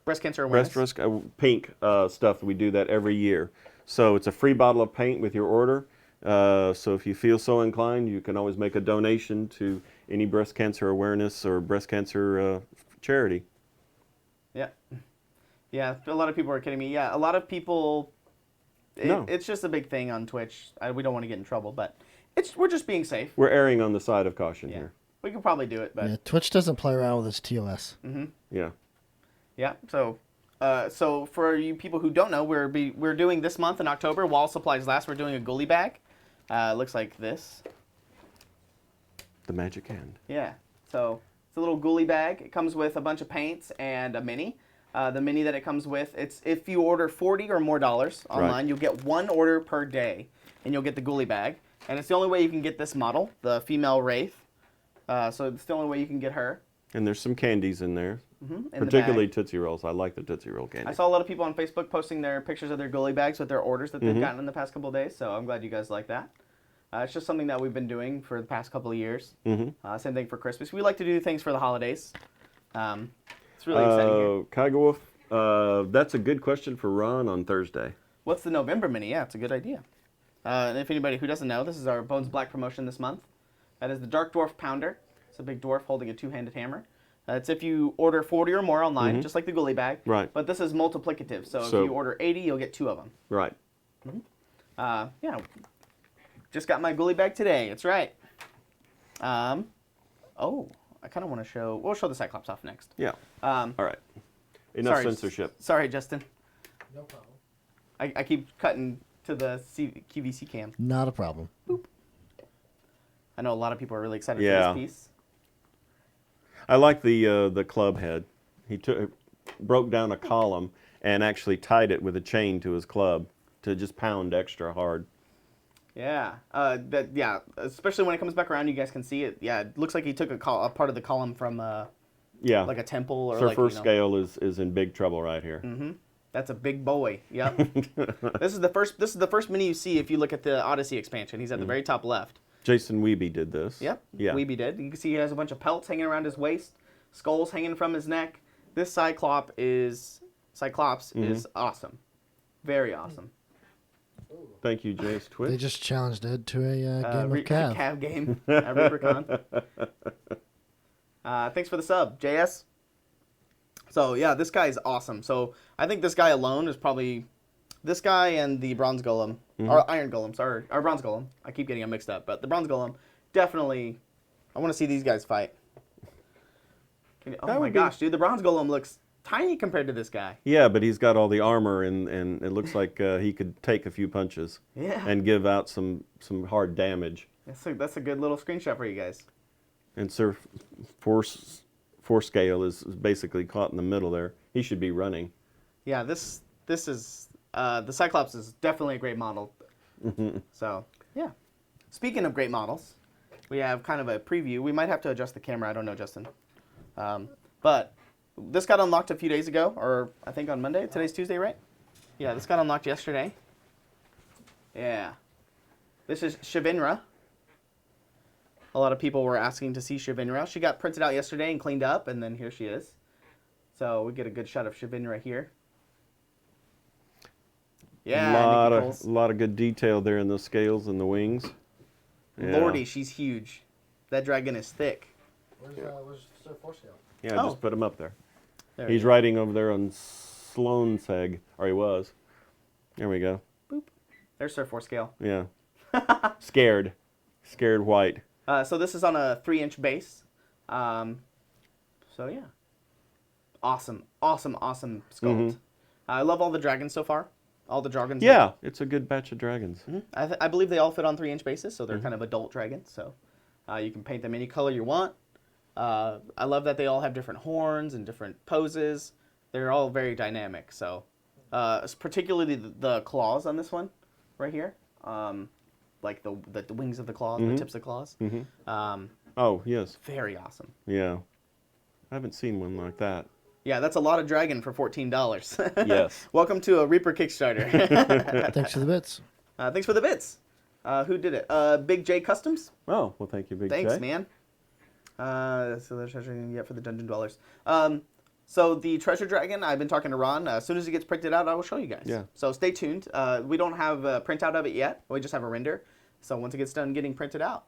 Breast cancer awareness. breast pink stuff. We do that every year. So it's a free bottle of paint with your order. So if you feel so inclined, you can always make a donation to any breast cancer awareness or breast cancer charity. Yeah. Yeah, a lot of people are kidding me. Yeah, a lot of people. It's just a big thing on Twitch. We don't want to get in trouble, but we're just being safe. We're erring on the side of caution Yeah. here. We could probably do it, but Yeah, Twitch doesn't play around with its TOS. Yeah. yeah. So for you people who don't know, we're doing this month in October while supplies last. We're doing a goalie bag. Looks like this. The magic hand. Yeah. So it's a little goalie bag. It comes with a bunch of paints and a mini. The mini that it comes with, it's if you order $40 or more online, Right. you'll get 1 order per day, and you'll get the goalie bag. And it's the only way you can get this model, the female Wraith. So it's the only way you can get her. And there's some candies in there, in the particularly bag. Tootsie Rolls. I like the Tootsie Roll candy. I saw a lot of people on Facebook posting their pictures of their goalie bags with their orders that they've gotten in the past couple of days. So I'm glad you guys like that. It's just something that we've been doing for the past couple of years. Same thing for Christmas. We like to do things for the holidays. It's really exciting here. Kaiga Wolf, that's a good question for Ron on Thursday. What's the November mini? Yeah, it's a good idea. And if anybody who doesn't know, this is our Bones Black promotion this month. That is the Dark Dwarf Pounder. It's a big dwarf holding a 2-handed hammer. It's if you order 40 or more online, just like the goalie bag. Right. But this is multiplicative. So if you order 80, you'll get 2 of them. Right. Yeah. Just got my goalie bag today. That's right. Oh, I kind of want to show. We'll show the Cyclops off next. Yeah. All right. Enough Sorry, censorship. Sorry, Justin. No problem. I keep cutting to the QVC cam. Not a problem. I know a lot of people are really excited Yeah. for this piece. I like the club head. He broke down a column and actually tied it with a chain to his club to just pound extra hard. Yeah. Especially when it comes back around, you guys can see it. Yeah, it looks like he took a part of the column from Yeah. like a temple or Surfer scale is in big trouble right here. That's a big boy. Yep. This is the first mini you see if you look at the Odyssey expansion. He's at the very top left. Jason Weeby did this. Yep. Yeah. Weeby did. You can see he has a bunch of pelts hanging around his waist, skulls hanging from his neck. This Cyclops is awesome. Very awesome. Thank you, Jace Twitch. They just challenged Ed to a game of Cav. Cav game at ReaperCon. Thanks for the sub, JS. So yeah, this guy is awesome. So I think this guy alone is probably this guy and the Bronze Golem, or Iron Golem, sorry, or Bronze Golem. I keep getting them mixed up, but the Bronze Golem definitely. I want to see these guys fight. Oh my gosh, dude, the Bronze Golem looks tiny compared to this guy. Yeah, but he's got all the armor, and it looks like he could take a few punches. Yeah. And give out some hard damage. That's a good little screenshot for you guys. And Sir Scale is basically caught in the middle there. He should be running. Yeah, this is the Cyclops is definitely a great model. So yeah. Speaking of great models, we have kind of a preview. We might have to adjust the camera. I don't know, Justin. But this got unlocked a few days ago, or I think on Monday. Today's Tuesday, right? Yeah, this got unlocked yesterday. Yeah. This is Shavinra. A lot of people were asking to see Shavinra. She got printed out yesterday and cleaned up, and then here she is. So we get a good shot of Shavinra here. Yeah, a lot of good detail there in the scales and the wings. Yeah. Lordy, she's huge. That dragon is thick. Where's Sir Forescale? Yeah, Oh. just put him up there. There He's riding over there on Sloan's Heg, or he was. There we go. There's Sir Forescale. Yeah. Scared white. So this is on a 3-inch base. So yeah. Awesome sculpt. Mm-hmm. I love all the dragons so far. All the dragons. Yeah, it's a good batch of dragons. Mm-hmm. I believe they all fit on 3-inch bases, so they're kind of adult dragons. So you can paint them any color you want. I love that they all have different horns and different poses. They're all very dynamic. So particularly the claws on this one right here. Like the wings of the claws, the tips of claws. Mm-hmm. Oh, yes. Very awesome. Yeah. I haven't seen one like that. Yeah, that's a lot of dragon for $14. Yes. Welcome to a Reaper Kickstarter. Thanks for the bits. Thanks for the bits. Who did it? Big J Customs. Oh, well, thank you, Big J. Thanks, man. So the treasure you can get for the Dungeon Dwellers. So the Treasure Dragon, I've been talking to Ron. As soon as it gets printed out, I will show you guys. Yeah. So stay tuned. We don't have a printout of it yet. We just have a render. So once it gets done getting printed out,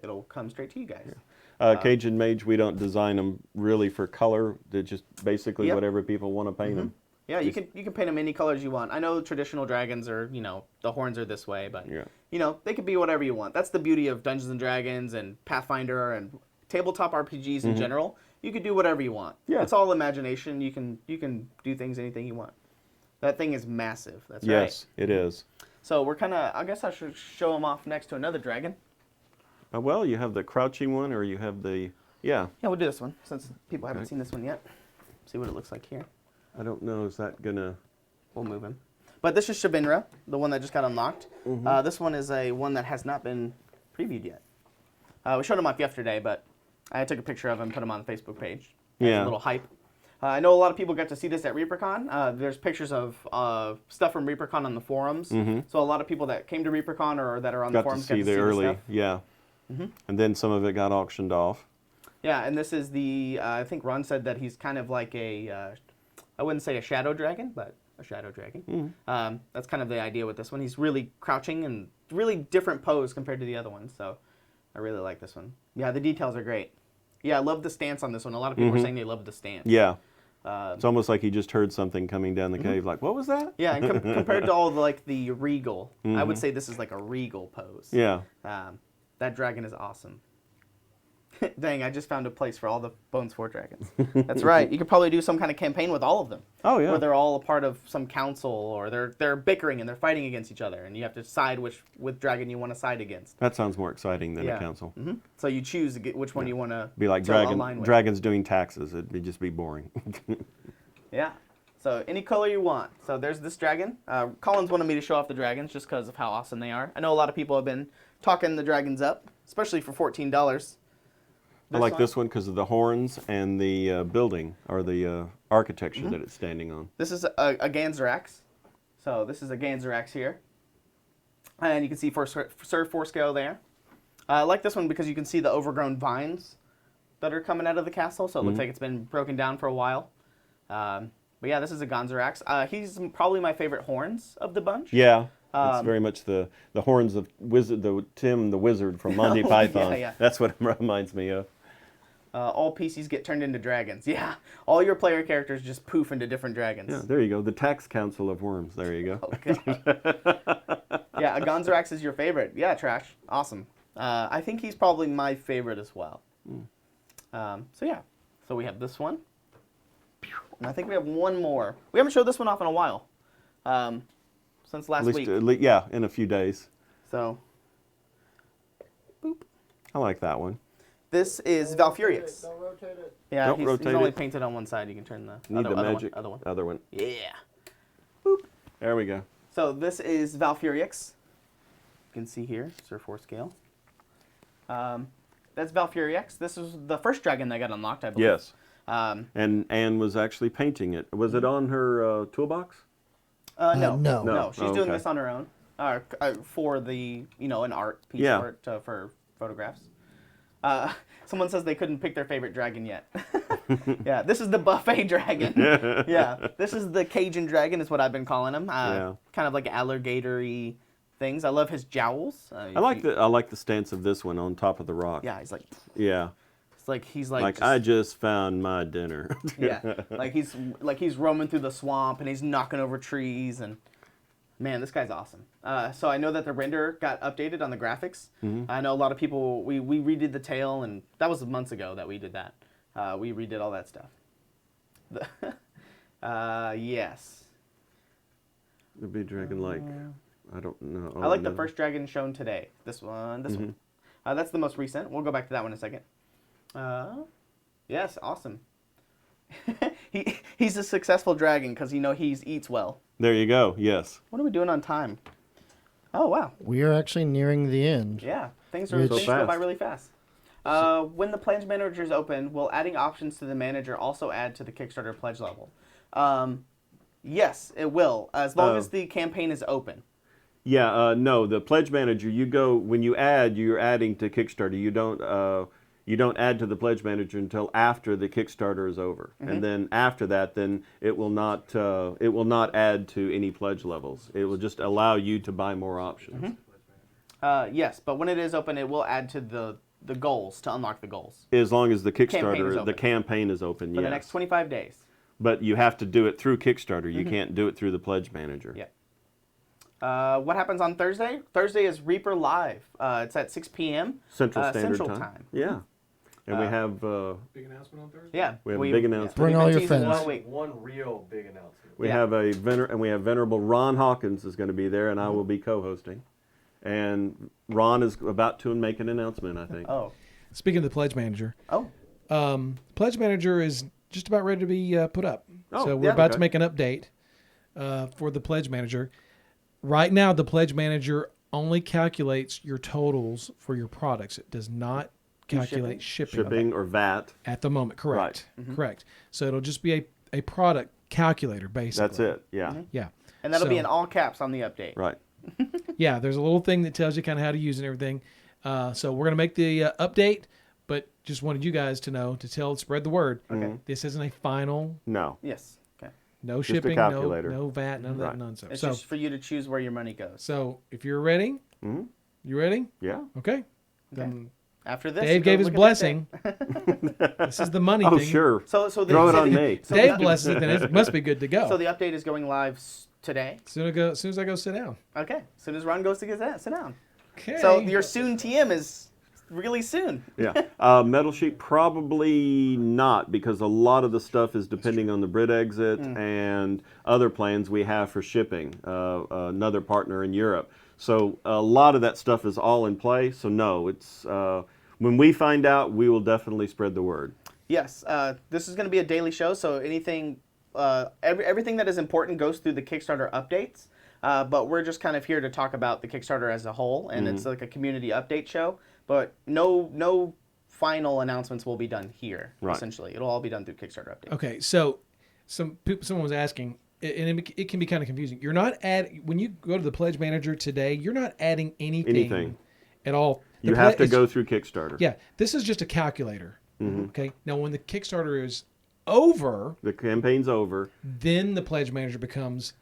it'll come straight to you guys. Yeah. Cajun Mage, we don't design them really for color. They're just basically whatever people want to paint them. Yeah, you can paint them any colors you want. I know traditional dragons are, the horns are this way, but they could be whatever you want. That's the beauty of Dungeons and Dragons and Pathfinder and tabletop RPGs in general. You could do whatever you want. Yeah. It's all imagination. You can do things anything you want. That thing is massive. That's right. Yes, it is. So we're I guess I should show them off next to another dragon. Well, you have the crouching one, or you have the Yeah, we'll do this one since people haven't seen this one yet. See what it looks like here. I don't know. Is that gonna? We'll move him. But this is Shavinra, the one that just got unlocked. This one is one that has not been previewed yet. We showed him off yesterday, but I took a picture of him and put him on the Facebook page. Yeah. A little hype. I know a lot of people got to see this at ReaperCon. There's pictures of stuff from ReaperCon on the forums. So a lot of people that came to ReaperCon or that are on the forums got to see the early, stuff. yeah. And then some of it got auctioned off. Yeah, and this is the, I think Ron said that he's kind of like I wouldn't say a shadow dragon, but a shadow dragon. That's kind of the idea with this one. He's really crouching and really different pose compared to the other ones, so I really like this one. Yeah, the details are great. Yeah, I love the stance on this one. A lot of people are saying they love the stance. Yeah. It's almost like he just heard something coming down the cave, like, what was that? Yeah, and compared to all the regal, I would say this is like a regal pose. Yeah. That dragon is awesome. Dang, I just found a place for all the Bones 4 dragons. That's right. You could probably do some kind of campaign with all of them. Oh, yeah. Where they're all a part of some council, or they're bickering and they're fighting against each other, and you have to decide which dragon you want to side against. That sounds more exciting than a council. So you choose which one you want to be like dragons doing taxes. It'd just be boring. Yeah. So any color you want. So there's this dragon. Collins wanted me to show off the dragons just because of how awesome they are. I know a lot of people have been talking the dragons up, especially for $14. I like this one because of the horns and the building, or the architecture that it's standing on. This is a Ganzerax. So this is a Ganzerax here. And you can see Sir Forescale there. I like this one because you can see the overgrown vines that are coming out of the castle. So it looks like it's been broken down for a while. But yeah, this is a Ganzerax. He's probably my favorite horns of the bunch. Yeah. It's very much the horns of Tim the Wizard from Monty Python. Yeah. That's what it reminds me of. All PCs get turned into dragons. Yeah, all your player characters just poof into different dragons. Yeah, there you go. The Tax Council of Worms. There you go. Oh, God. Yeah, a Ganzerax is your favorite. Yeah, Trash. Awesome. I think he's probably my favorite as well. So yeah, so we have this one. And I think we have one more. We haven't showed this one off in a while. Since last week. Yeah, in a few days. So, boop. I like that one. This is Valfurix. Don't rotate it. Yeah, Don't he's rotate only it. painted on one side. You can turn the Need the magic. other one. Yeah. Boop. There we go. So this is Valfurix. You can see here, Sir Forescale. That's Valfurix. This is the first dragon that got unlocked, I believe. Yes. And Anne was actually painting it. Was it on her toolbox? No. No. She's doing Okay. this on her own for the, an art piece Yeah. for it, for photographs. Someone says they couldn't pick their favorite dragon yet. Yeah, this is the buffet dragon. Yeah, this is the Cajun dragon is what I've been calling him. Yeah. Kind of like alligator-y things. I love his jowls. I like the stance of this one on top of the rock. Yeah, he's like, Yeah. it's like he's like, Like, just- I just found my dinner. yeah, like he's roaming through the swamp and he's knocking over trees and. Man, this guy's awesome. So I know that the render got updated on the graphics. I know a lot of people, we redid the tail, and that was months ago that we did that. We redid all that stuff. Yes. It'd be dragon like. I don't know. I like the first dragon shown today. This one. That's the most recent. We'll go back to that one in a second. Yes, awesome. He's a successful dragon because he eats well. There you go. Yes. What are we doing on time? Oh, wow. We are actually nearing the end. Yeah, things Which- go fast. by really fast. When the pledge manager is open, will adding options to the manager also add to the Kickstarter pledge level? Yes, it will, as long as the campaign is open. Yeah. No. The pledge manager. You go when you add. You're adding to Kickstarter. You don't. You don't add to the pledge manager until after the Kickstarter is over, and then after that, then it will not. It will not add to any pledge levels. It will just allow you to buy more options. Yes, but when it is open, it will add to the goals to unlock the goals As long as the Campaign is Kickstarter, the open. campaign is open. for Yes. the next 25 days. But you have to do it through Kickstarter. You can't do it through the pledge manager. Yeah. What happens on Thursday? Thursday is Reaper Live. It's at 6 p.m. Central Standard Central Time. Time. Yeah. And we have Big announcement on Thursday? Yeah, We have a big announcement. Bring we've all been your teasing it friends. all week. One real big announcement. we Yeah. have Venerable Ron Hawkins is going to be there, and I will be co-hosting. And Ron is about to make an announcement, I think. Oh. Speaking of the pledge manager, Oh. pledge manager is just about ready to be put up. Oh, So we're yeah, about okay. to make an update for the pledge manager. Right now, the pledge manager only calculates your totals for your products. It does not calculate shipping, Shipping or VAT. at the moment. Correct. Correct. So it'll just be a product calculator, basically. That's it. Yeah. Yeah. And that'll be So- in all caps on the update. Right. Yeah, there's a little thing that tells you kind of how to use and everything. So we're going to make the update, but just wanted you guys to know, spread the word. Okay. This isn't a final, No. Yes. Okay. no Just a shipping, calculator. no VAT, none of that Right. nonsense. It's So, just for you to choose where your money goes. so if you're ready, Mhm. you ready? Yeah. Okay. Then After this, Dave you go gave his look at that blessing. thing. This is the money Oh, thing. sure. So Throw it on me. So Dave the, blesses it, then it must be good to go. So the update is going live today. Soon as I go sit down. Okay. As soon as Ron goes to get that, sit down. Okay. So your soon TM is really soon. Yeah. Metal sheet, probably not, because a lot of the stuff is depending on the Brit exit and other plans we have for shipping, another partner in Europe. So a lot of that stuff is all in play. So no, it's when we find out, we will definitely spread the word. Yes. This is going to be a daily show, so anything, everything that is important goes through the Kickstarter updates. But we're just kind of here to talk about the Kickstarter as a whole, and it's like a community update show. But no final announcements will be done here. Right. Essentially, it'll all be done through Kickstarter update. Okay, so someone was asking, and it can be kind of confusing. You're not when you go to the pledge manager today, you're not adding anything at all. The You have to it's- go through Kickstarter. Yeah, this is just a calculator. Okay, now when the Kickstarter is over, The campaign's over, then the pledge manager becomes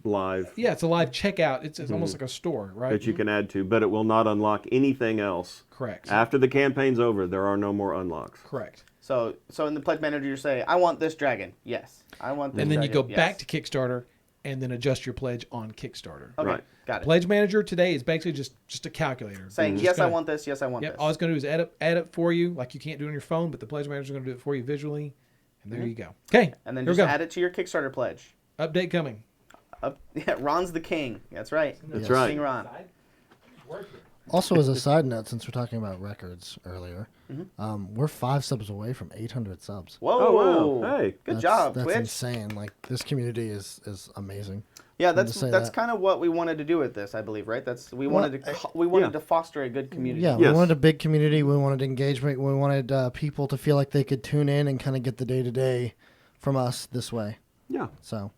live, it's a live checkout. It's almost like a store, right? that you can add to, but it will not unlock anything else. Correct. After the campaign's over, there are no more unlocks. Correct. So in the pledge manager, you say, "I want this dragon." Yes, I want this. And then you go dragon. back Yes. to Kickstarter, and then adjust your pledge on Kickstarter. Okay, Right. got it. Pledge manager today is basically just a calculator. Saying, Just "Yes, I gonna- want this. Yes, I want Yep. this." All it's going to do is add it for you, like you can't do it on your phone, but the pledge manager is going to do it for you visually, and there you go. Okay. And then here we just go. add it to your Kickstarter pledge. Update coming. Yeah, Ron's the king. That's right. That's right. King Ron. Also, as a side note, since we're talking about records earlier, Mm-hmm. we're 5 subs away from 800 subs. Whoa! Oh, wow. Hey. good job, That's Twitch. insane. Like, this community is amazing. Yeah, Wanted to say that's that. kind of what we wanted to do with this, I believe, right? We wanted to foster a good community. Yeah, Yes. we wanted a big community. We wanted engagement. We wanted people to feel like they could tune in and kind of get the day-to-day from us this way. Yeah. So,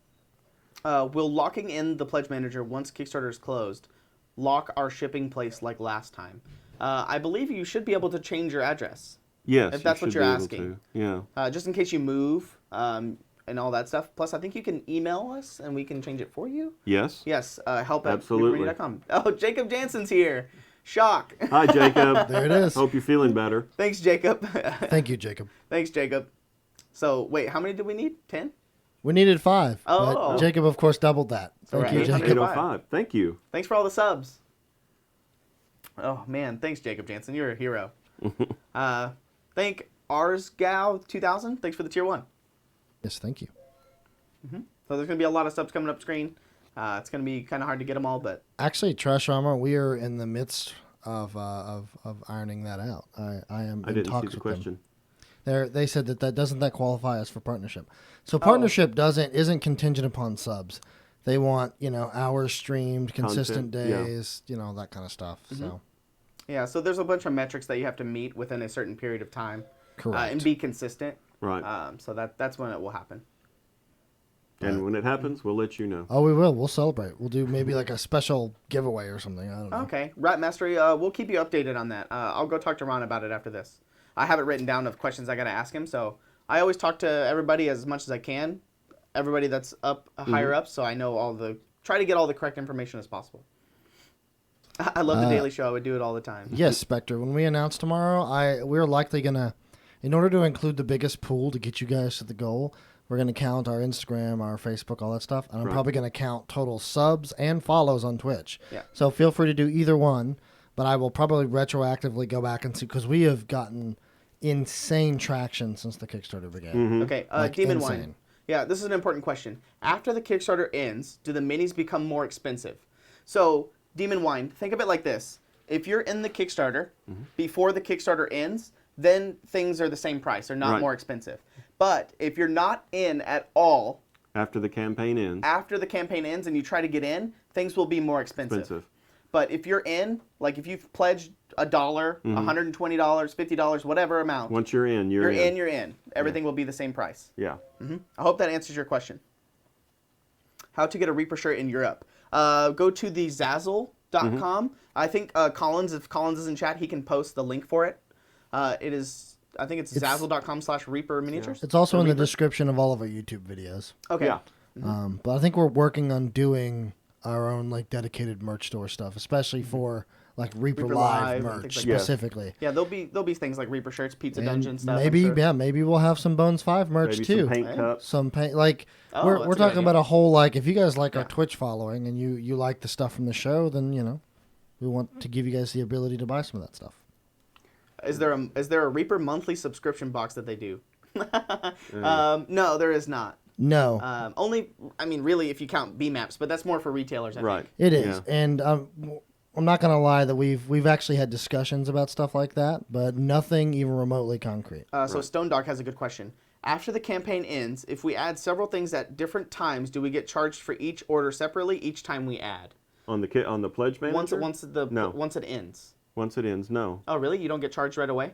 Will locking in the pledge manager once Kickstarter is closed lock our shipping place like last time? I believe you should be able to change your address. Yes. If that's you what should you're be able asking. to. Yeah. Just in case you move and all that stuff. Plus, I think you can email us and we can change it for you. Yes. Yes, help at Absolutely. reaperlive.com. Oh, Jacob Jansen's here. Shock. Hi, Jacob. there it is. Hope you're feeling better. Thanks, Jacob. Thank you, Jacob. Thanks, Jacob. So, wait, how many did we need? 10? We needed 5, Oh. but Jacob, of course, doubled that. Thank Right. you, 800. Jacob. 805. Thank you. Thanks for all the subs. Oh, man. Thanks, Jacob Jansen. You're a hero. Thank Arsgow2000. Thanks for the tier 1. Yes, thank you. So there's going to be a lot of subs coming up screen. It's going to be kind of hard to get them all, but Actually, Trash Armor, we are in the midst of ironing that out. I am I in didn't see talks the with question. them. They said that doesn't that qualify us for partnership. So partnership isn't contingent upon subs. They want, hours streamed, consistent Content, yeah. days, that kind of stuff. So yeah, so there's a bunch of metrics that you have to meet within a certain period of time. correct. And be consistent. Right. So that's when it will happen. And when it happens, we'll let you know. Oh, we will. We'll celebrate. We'll do maybe like a special giveaway or something. I don't know. Okay. Rat Mastery, we'll keep you updated on that. I'll go talk to Ron about it after this. I have it written down of questions I got to ask him, so I always talk to everybody as much as I can. Everybody that's up higher up, so I know try to get all the correct information as possible. I love the Daily Show. I would do it all the time. Yes, Spectre. When we announce tomorrow, we're likely gonna, in order to include the biggest pool to get you guys to the goal, we're gonna count our Instagram, our Facebook, all that stuff, and I'm Right. probably gonna count total subs and follows on Twitch. Yeah. So feel free to do either one, but I will probably retroactively go back and see because we have gotten insane traction since the Kickstarter began. Okay, Like, Demon insane. Wine. Yeah, this is an important question. After the Kickstarter ends, do the minis become more expensive? So, Demon Wine, think of it like this. If you're in the Kickstarter, before the Kickstarter ends, then things are the same price. They're not Right. more expensive. But if you're not in at all, After the campaign ends. after the campaign ends and you try to get in, things will be more expensive. But if you're in, like if you've pledged $1, $120, $50, whatever amount, Once you're in, you're in. you're in. Everything will be the same price. Yeah. I hope that answers your question. How to get a Reaper shirt in Europe. Go to the Zazzle.com. I think Collins, if Collins is in chat, he can post the link for it. I think it's Zazzle.com/Reaper miniatures. It's also in the description of all of our YouTube videos. Okay. Yeah. But I think we're working on doing our own like dedicated merch store stuff, especially for like Reaper Reaper Live Live and merch things like that. specifically. Yeah, there'll be things like Reaper shirts, Pizza And Dungeon stuff. I'm maybe sure. maybe we'll have some Bones 5 merch Maybe too. some paint Hey. cups. Some paint like Oh, we're that's a we're good talking idea. about a whole like if you guys like our Yeah. Twitch following and you like the stuff from the show, then we want to give you guys the ability to buy some of that stuff. Is there a Reaper monthly subscription box that they do? No, there is not. No. Really, if you count B-maps, but that's more for retailers, I Right. think. It is. Yeah. And I'm not going to lie that we've actually had discussions about stuff like that, but nothing even remotely concrete. So Stone Dog has a good question. After the campaign ends, if we add several things at different times, do we get charged for each order separately each time we add? On the pledge manager? Once it ends. Once it ends, no. Oh, really? You don't get charged right away?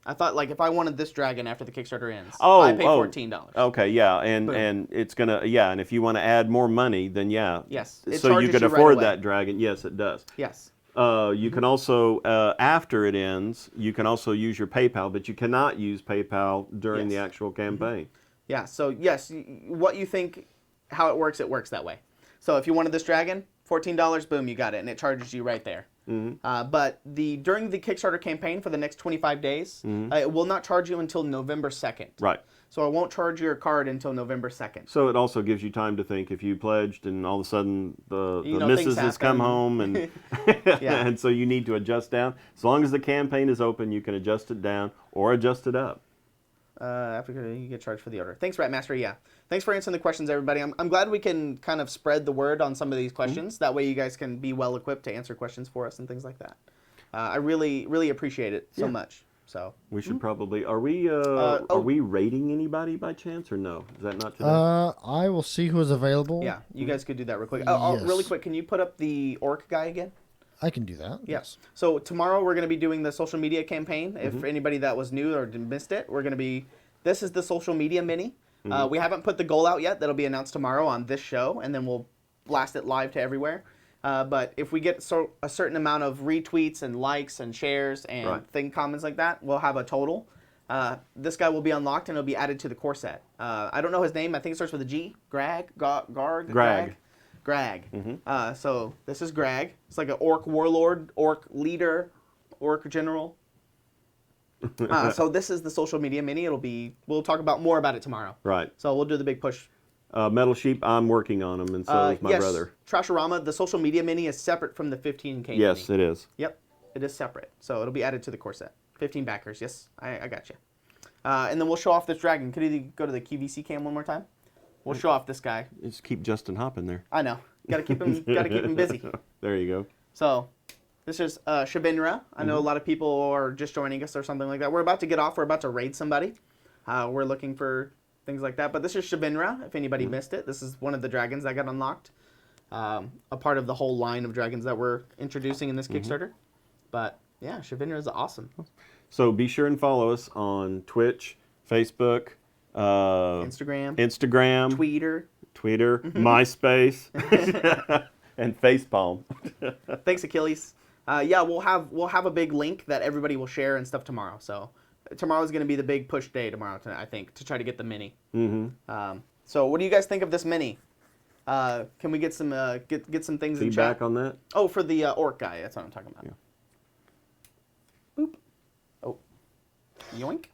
I thought like if I wanted this dragon after the Kickstarter ends, Oh, I pay $14. Okay, yeah, and Boom. and it's gonna and if you want to add more money, then yeah. Yes, it So you charges could you right afford away. that dragon. Yes, it does. Yes. You can also after it ends, you can also use your PayPal, but you cannot use PayPal during the Yes. actual campaign. Yeah. So yes, what you think, how it works that way. So if you wanted this dragon, $14, boom, you got it, and it charges you right there. But during the Kickstarter campaign for the next 25 days, it will not charge you until November 2nd. Right. So it won't charge your card until November 2nd. So it also gives you time to think if you pledged and all of a sudden the things missus has come happen. home and Yeah. and so you need to adjust down. As long as the campaign is open, you can adjust it down or adjust it up. After you get charged for the order. Thanks, Ratmaster. Yeah. Thanks for answering the questions, everybody. I'm glad we can kind of spread the word on some of these questions. That way you guys can be well equipped to answer questions for us and things like that. I really appreciate it so much. So We should probably. Are we rating anybody by chance or no? Is that not today? I will see who's available. yeah, you guys could do that real quick. Oh, Yes. really quick, can you put up the orc guy again? I can do that. Yes. So tomorrow we're going to be doing the social media campaign. If anybody that was new or missed it, we're going to be. This is the social media mini. We haven't put the goal out yet. That'll be announced tomorrow on this show, and then we'll blast it live to everywhere. But if we get a certain amount of retweets and likes and shares and comments like that, we'll have a total. This guy will be unlocked and it'll be added to the core set. I don't know his name. I think it starts with a G. Grag. So this is Grag. It's like an orc warlord, orc leader, orc general. So this is the social media mini. We'll talk more about it tomorrow. Right. So we'll do the big push. Metal Sheep, I'm working on them, and so is my brother. Trashorama, the social media mini is separate from the 15K Yes, mini. it is. Yep, it is separate. So it'll be added to the core set. 15 backers, yes, I got you. And then we'll show off this dragon. Could you go to the QVC cam one more time? We'll show off this guy. Just keep Justin hopping there. I know. Gotta keep him busy. There you go. So this is Shabinra. I know a lot of people are just joining us or something like that. We're about to get off. We're about to raid somebody. We're looking for things like that. But this is Shabinra, if anybody missed it. This is one of the dragons that got unlocked. A part of the whole line of dragons that we're introducing in this Kickstarter. But yeah, Shabinra is awesome. So be sure and follow us on Twitch, Facebook, Instagram, Twitter, MySpace, and Facepalm. Thanks, Achilles. Yeah, we'll have a big link that everybody will share and stuff tomorrow. So tomorrow's going to be the big push day tomorrow, I think, to try to get the mini. So what do you guys think of this mini? Can we get some get some things in chat? Feedback on that? Oh, for the orc guy. That's what I'm talking about. Yeah. Boop. Oh. Yoink.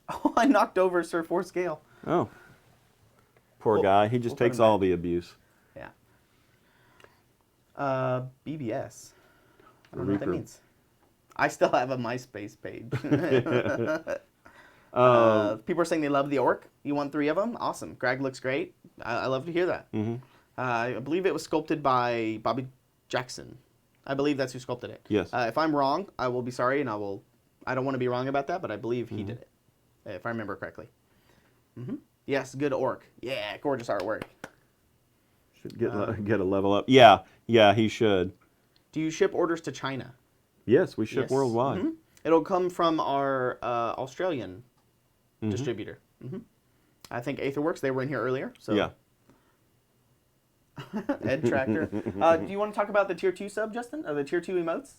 Oh, I knocked over Sir Forescale. Oh. Poor guy. He just put takes him all back. the abuse. Yeah. BBS. I don't know what that Reaper. means. I still have a MySpace page. People are saying they love the orc. You want 3 of them? Awesome. Greg looks great. I love to hear that. I believe it was sculpted by Bobby Jackson. I believe that's who sculpted it. Yes. If I'm wrong, I will be sorry, and I don't want to be wrong about that, but I believe he did it, if I remember correctly. Yes, good orc. Yeah, gorgeous artwork. Should get a level up. Yeah, he should. Do you ship orders to China? Yes, we ship Yes. worldwide. It'll come from our Australian distributor. I think Aetherworks, they were in here earlier. So. Yeah. Ed Tractor. Do you want to talk about the tier 2 sub, Justin? Or the tier 2 emotes?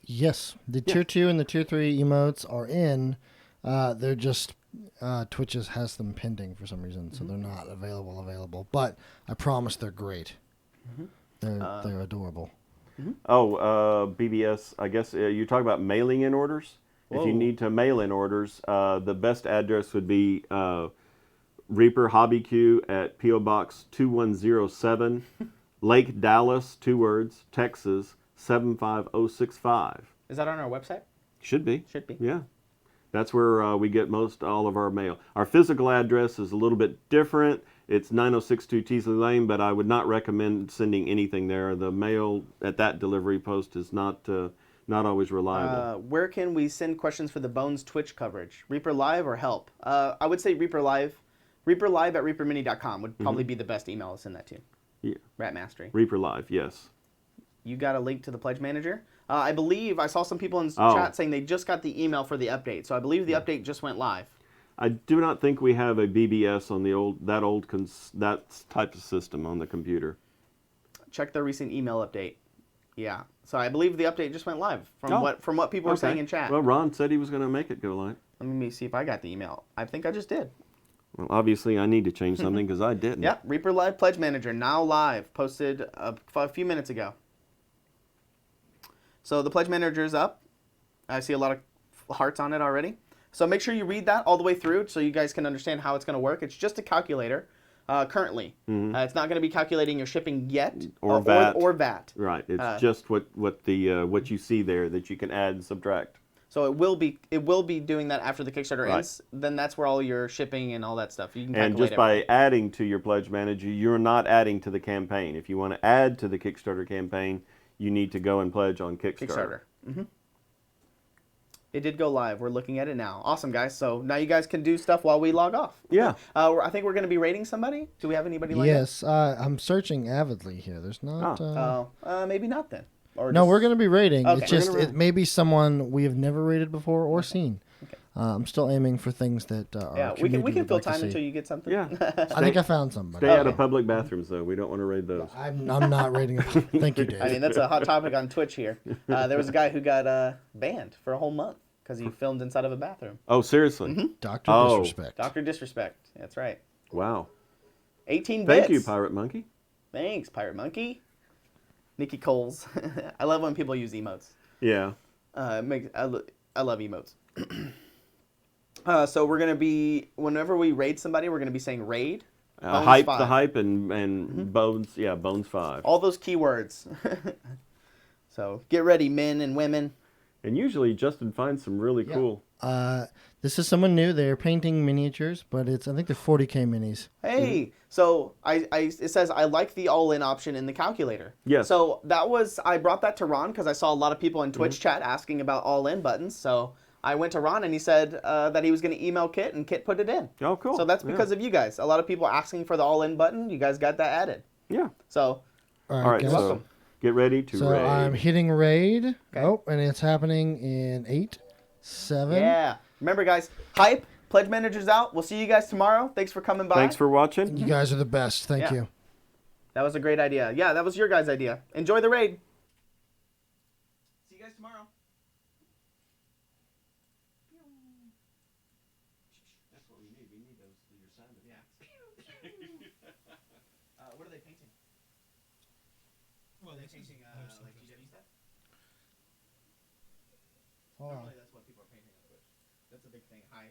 Yes, the tier 2 and the tier 3 emotes are in. They're just Twitch has them pending for some reason, so they're not available. But I promise they're great. They're adorable. Oh, BBS, I guess you talk about mailing in orders. Whoa. If you need to mail in orders, the best address would be Reaper Hobby Q at P.O. Box 2107, Lake Dallas, 2 words, Texas, 75065. Is that on our website? Should be. Should be. Yeah. That's where we get all of our mail. Our physical address is a little bit different. It's 9062 Teasley Lane, but I would not recommend sending anything there. The mail at that delivery post is not always reliable. Where can we send questions for the Bones Twitch coverage? Reaper Live or help? I would say Reaper Live. Reaper Live at reapermini.com would probably be the best email to send that to. Yeah. Rat Mastery. Reaper Live, yes. You got a link to the Pledge Manager? I believe I saw some people in chat saying they just got the email for the update. So I believe the update just went live. I do not think we have a BBS on that type of system on the computer. Check the recent email update. Yeah. So I believe the update just went live from what people were saying in chat. Well, Ron said he was going to make it go live. Let me see if I got the email. I think I just did. Well, obviously I need to change something because I didn't. Yep. Reaper Live Pledge Manager now live. Posted a few minutes ago. So the Pledge Manager is up. I see a lot of hearts on it already. So make sure you read that all the way through so you guys can understand how it's going to work. It's just a calculator currently. It's not going to be calculating your shipping yet or VAT. Or VAT. Right. It's just what you see there that you can add and subtract. So it will be doing that after the Kickstarter ends. Then that's where all your shipping and all that stuff. You can calculate and just by adding to your Pledge Manager, you're not adding to the campaign. If you want to add to the Kickstarter campaign, you need to go and pledge on Kickstarter. Kickstarter. It did go live. We're looking at it now. Awesome, guys. So now you guys can do stuff while we log off. Yeah. I think we're going to be rating somebody. Do we have anybody like Yes, I'm searching avidly here. There's not. maybe not then. Or No, just- we're going to be rating. Okay. It's just We're gonna it may be someone we have never rated before or seen. Okay. I'm still aiming for things that our Yeah, we community can would fill like to time see. until you get something. Yeah. I think I found somebody. Stay out of Okay. public bathrooms, though. We don't want to raid those. I'm not rating. Thank you, Dave. I mean, that's a hot topic on Twitch here. There was a guy who got banned for a whole month because he filmed inside of a bathroom. Oh, seriously? Dr. Oh. Disrespect. Dr. Disrespect. That's right. Wow. 18 bits. Thank you, Pirate Monkey. Thanks, Pirate Monkey. Nikki Coles. I love when people use emotes. Yeah. I love emotes. So we're going to be, whenever we raid somebody, we're going to be saying raid. Bones Hype 5. the hype and Bones, yeah, Bones 5. All those keywords. So get ready, men and women. And usually Justin finds some really cool. This is someone new. They're painting miniatures, but I think they're 40K minis. Hey, so it says I like the all-in option in the calculator. Yes. So I brought that to Ron because I saw a lot of people in Twitch chat asking about all-in buttons. So I went to Ron and he said that he was going to email Kit and Kit put it in. Oh, cool. So that's because of you guys. A lot of people asking for the all-in button. You guys got that added. Yeah. So All right, guys. so get ready to So raid. I'm hitting raid. Okay. Oh, and it's happening in 8, 7. yeah. Remember, guys, hype. Pledge manager's out. We'll see you guys tomorrow. Thanks for coming by. Thanks for watching. You guys are the best. Thank Yeah. you. That was a great idea. Yeah, that was your guys' idea. Enjoy the raid. See you guys tomorrow. That's what we need. We need those your sound. Yeah. What are they painting? Well, they're painting like GW stuff. Hold on. Normally, that's what people are painting on Twitch. That's a big thing. High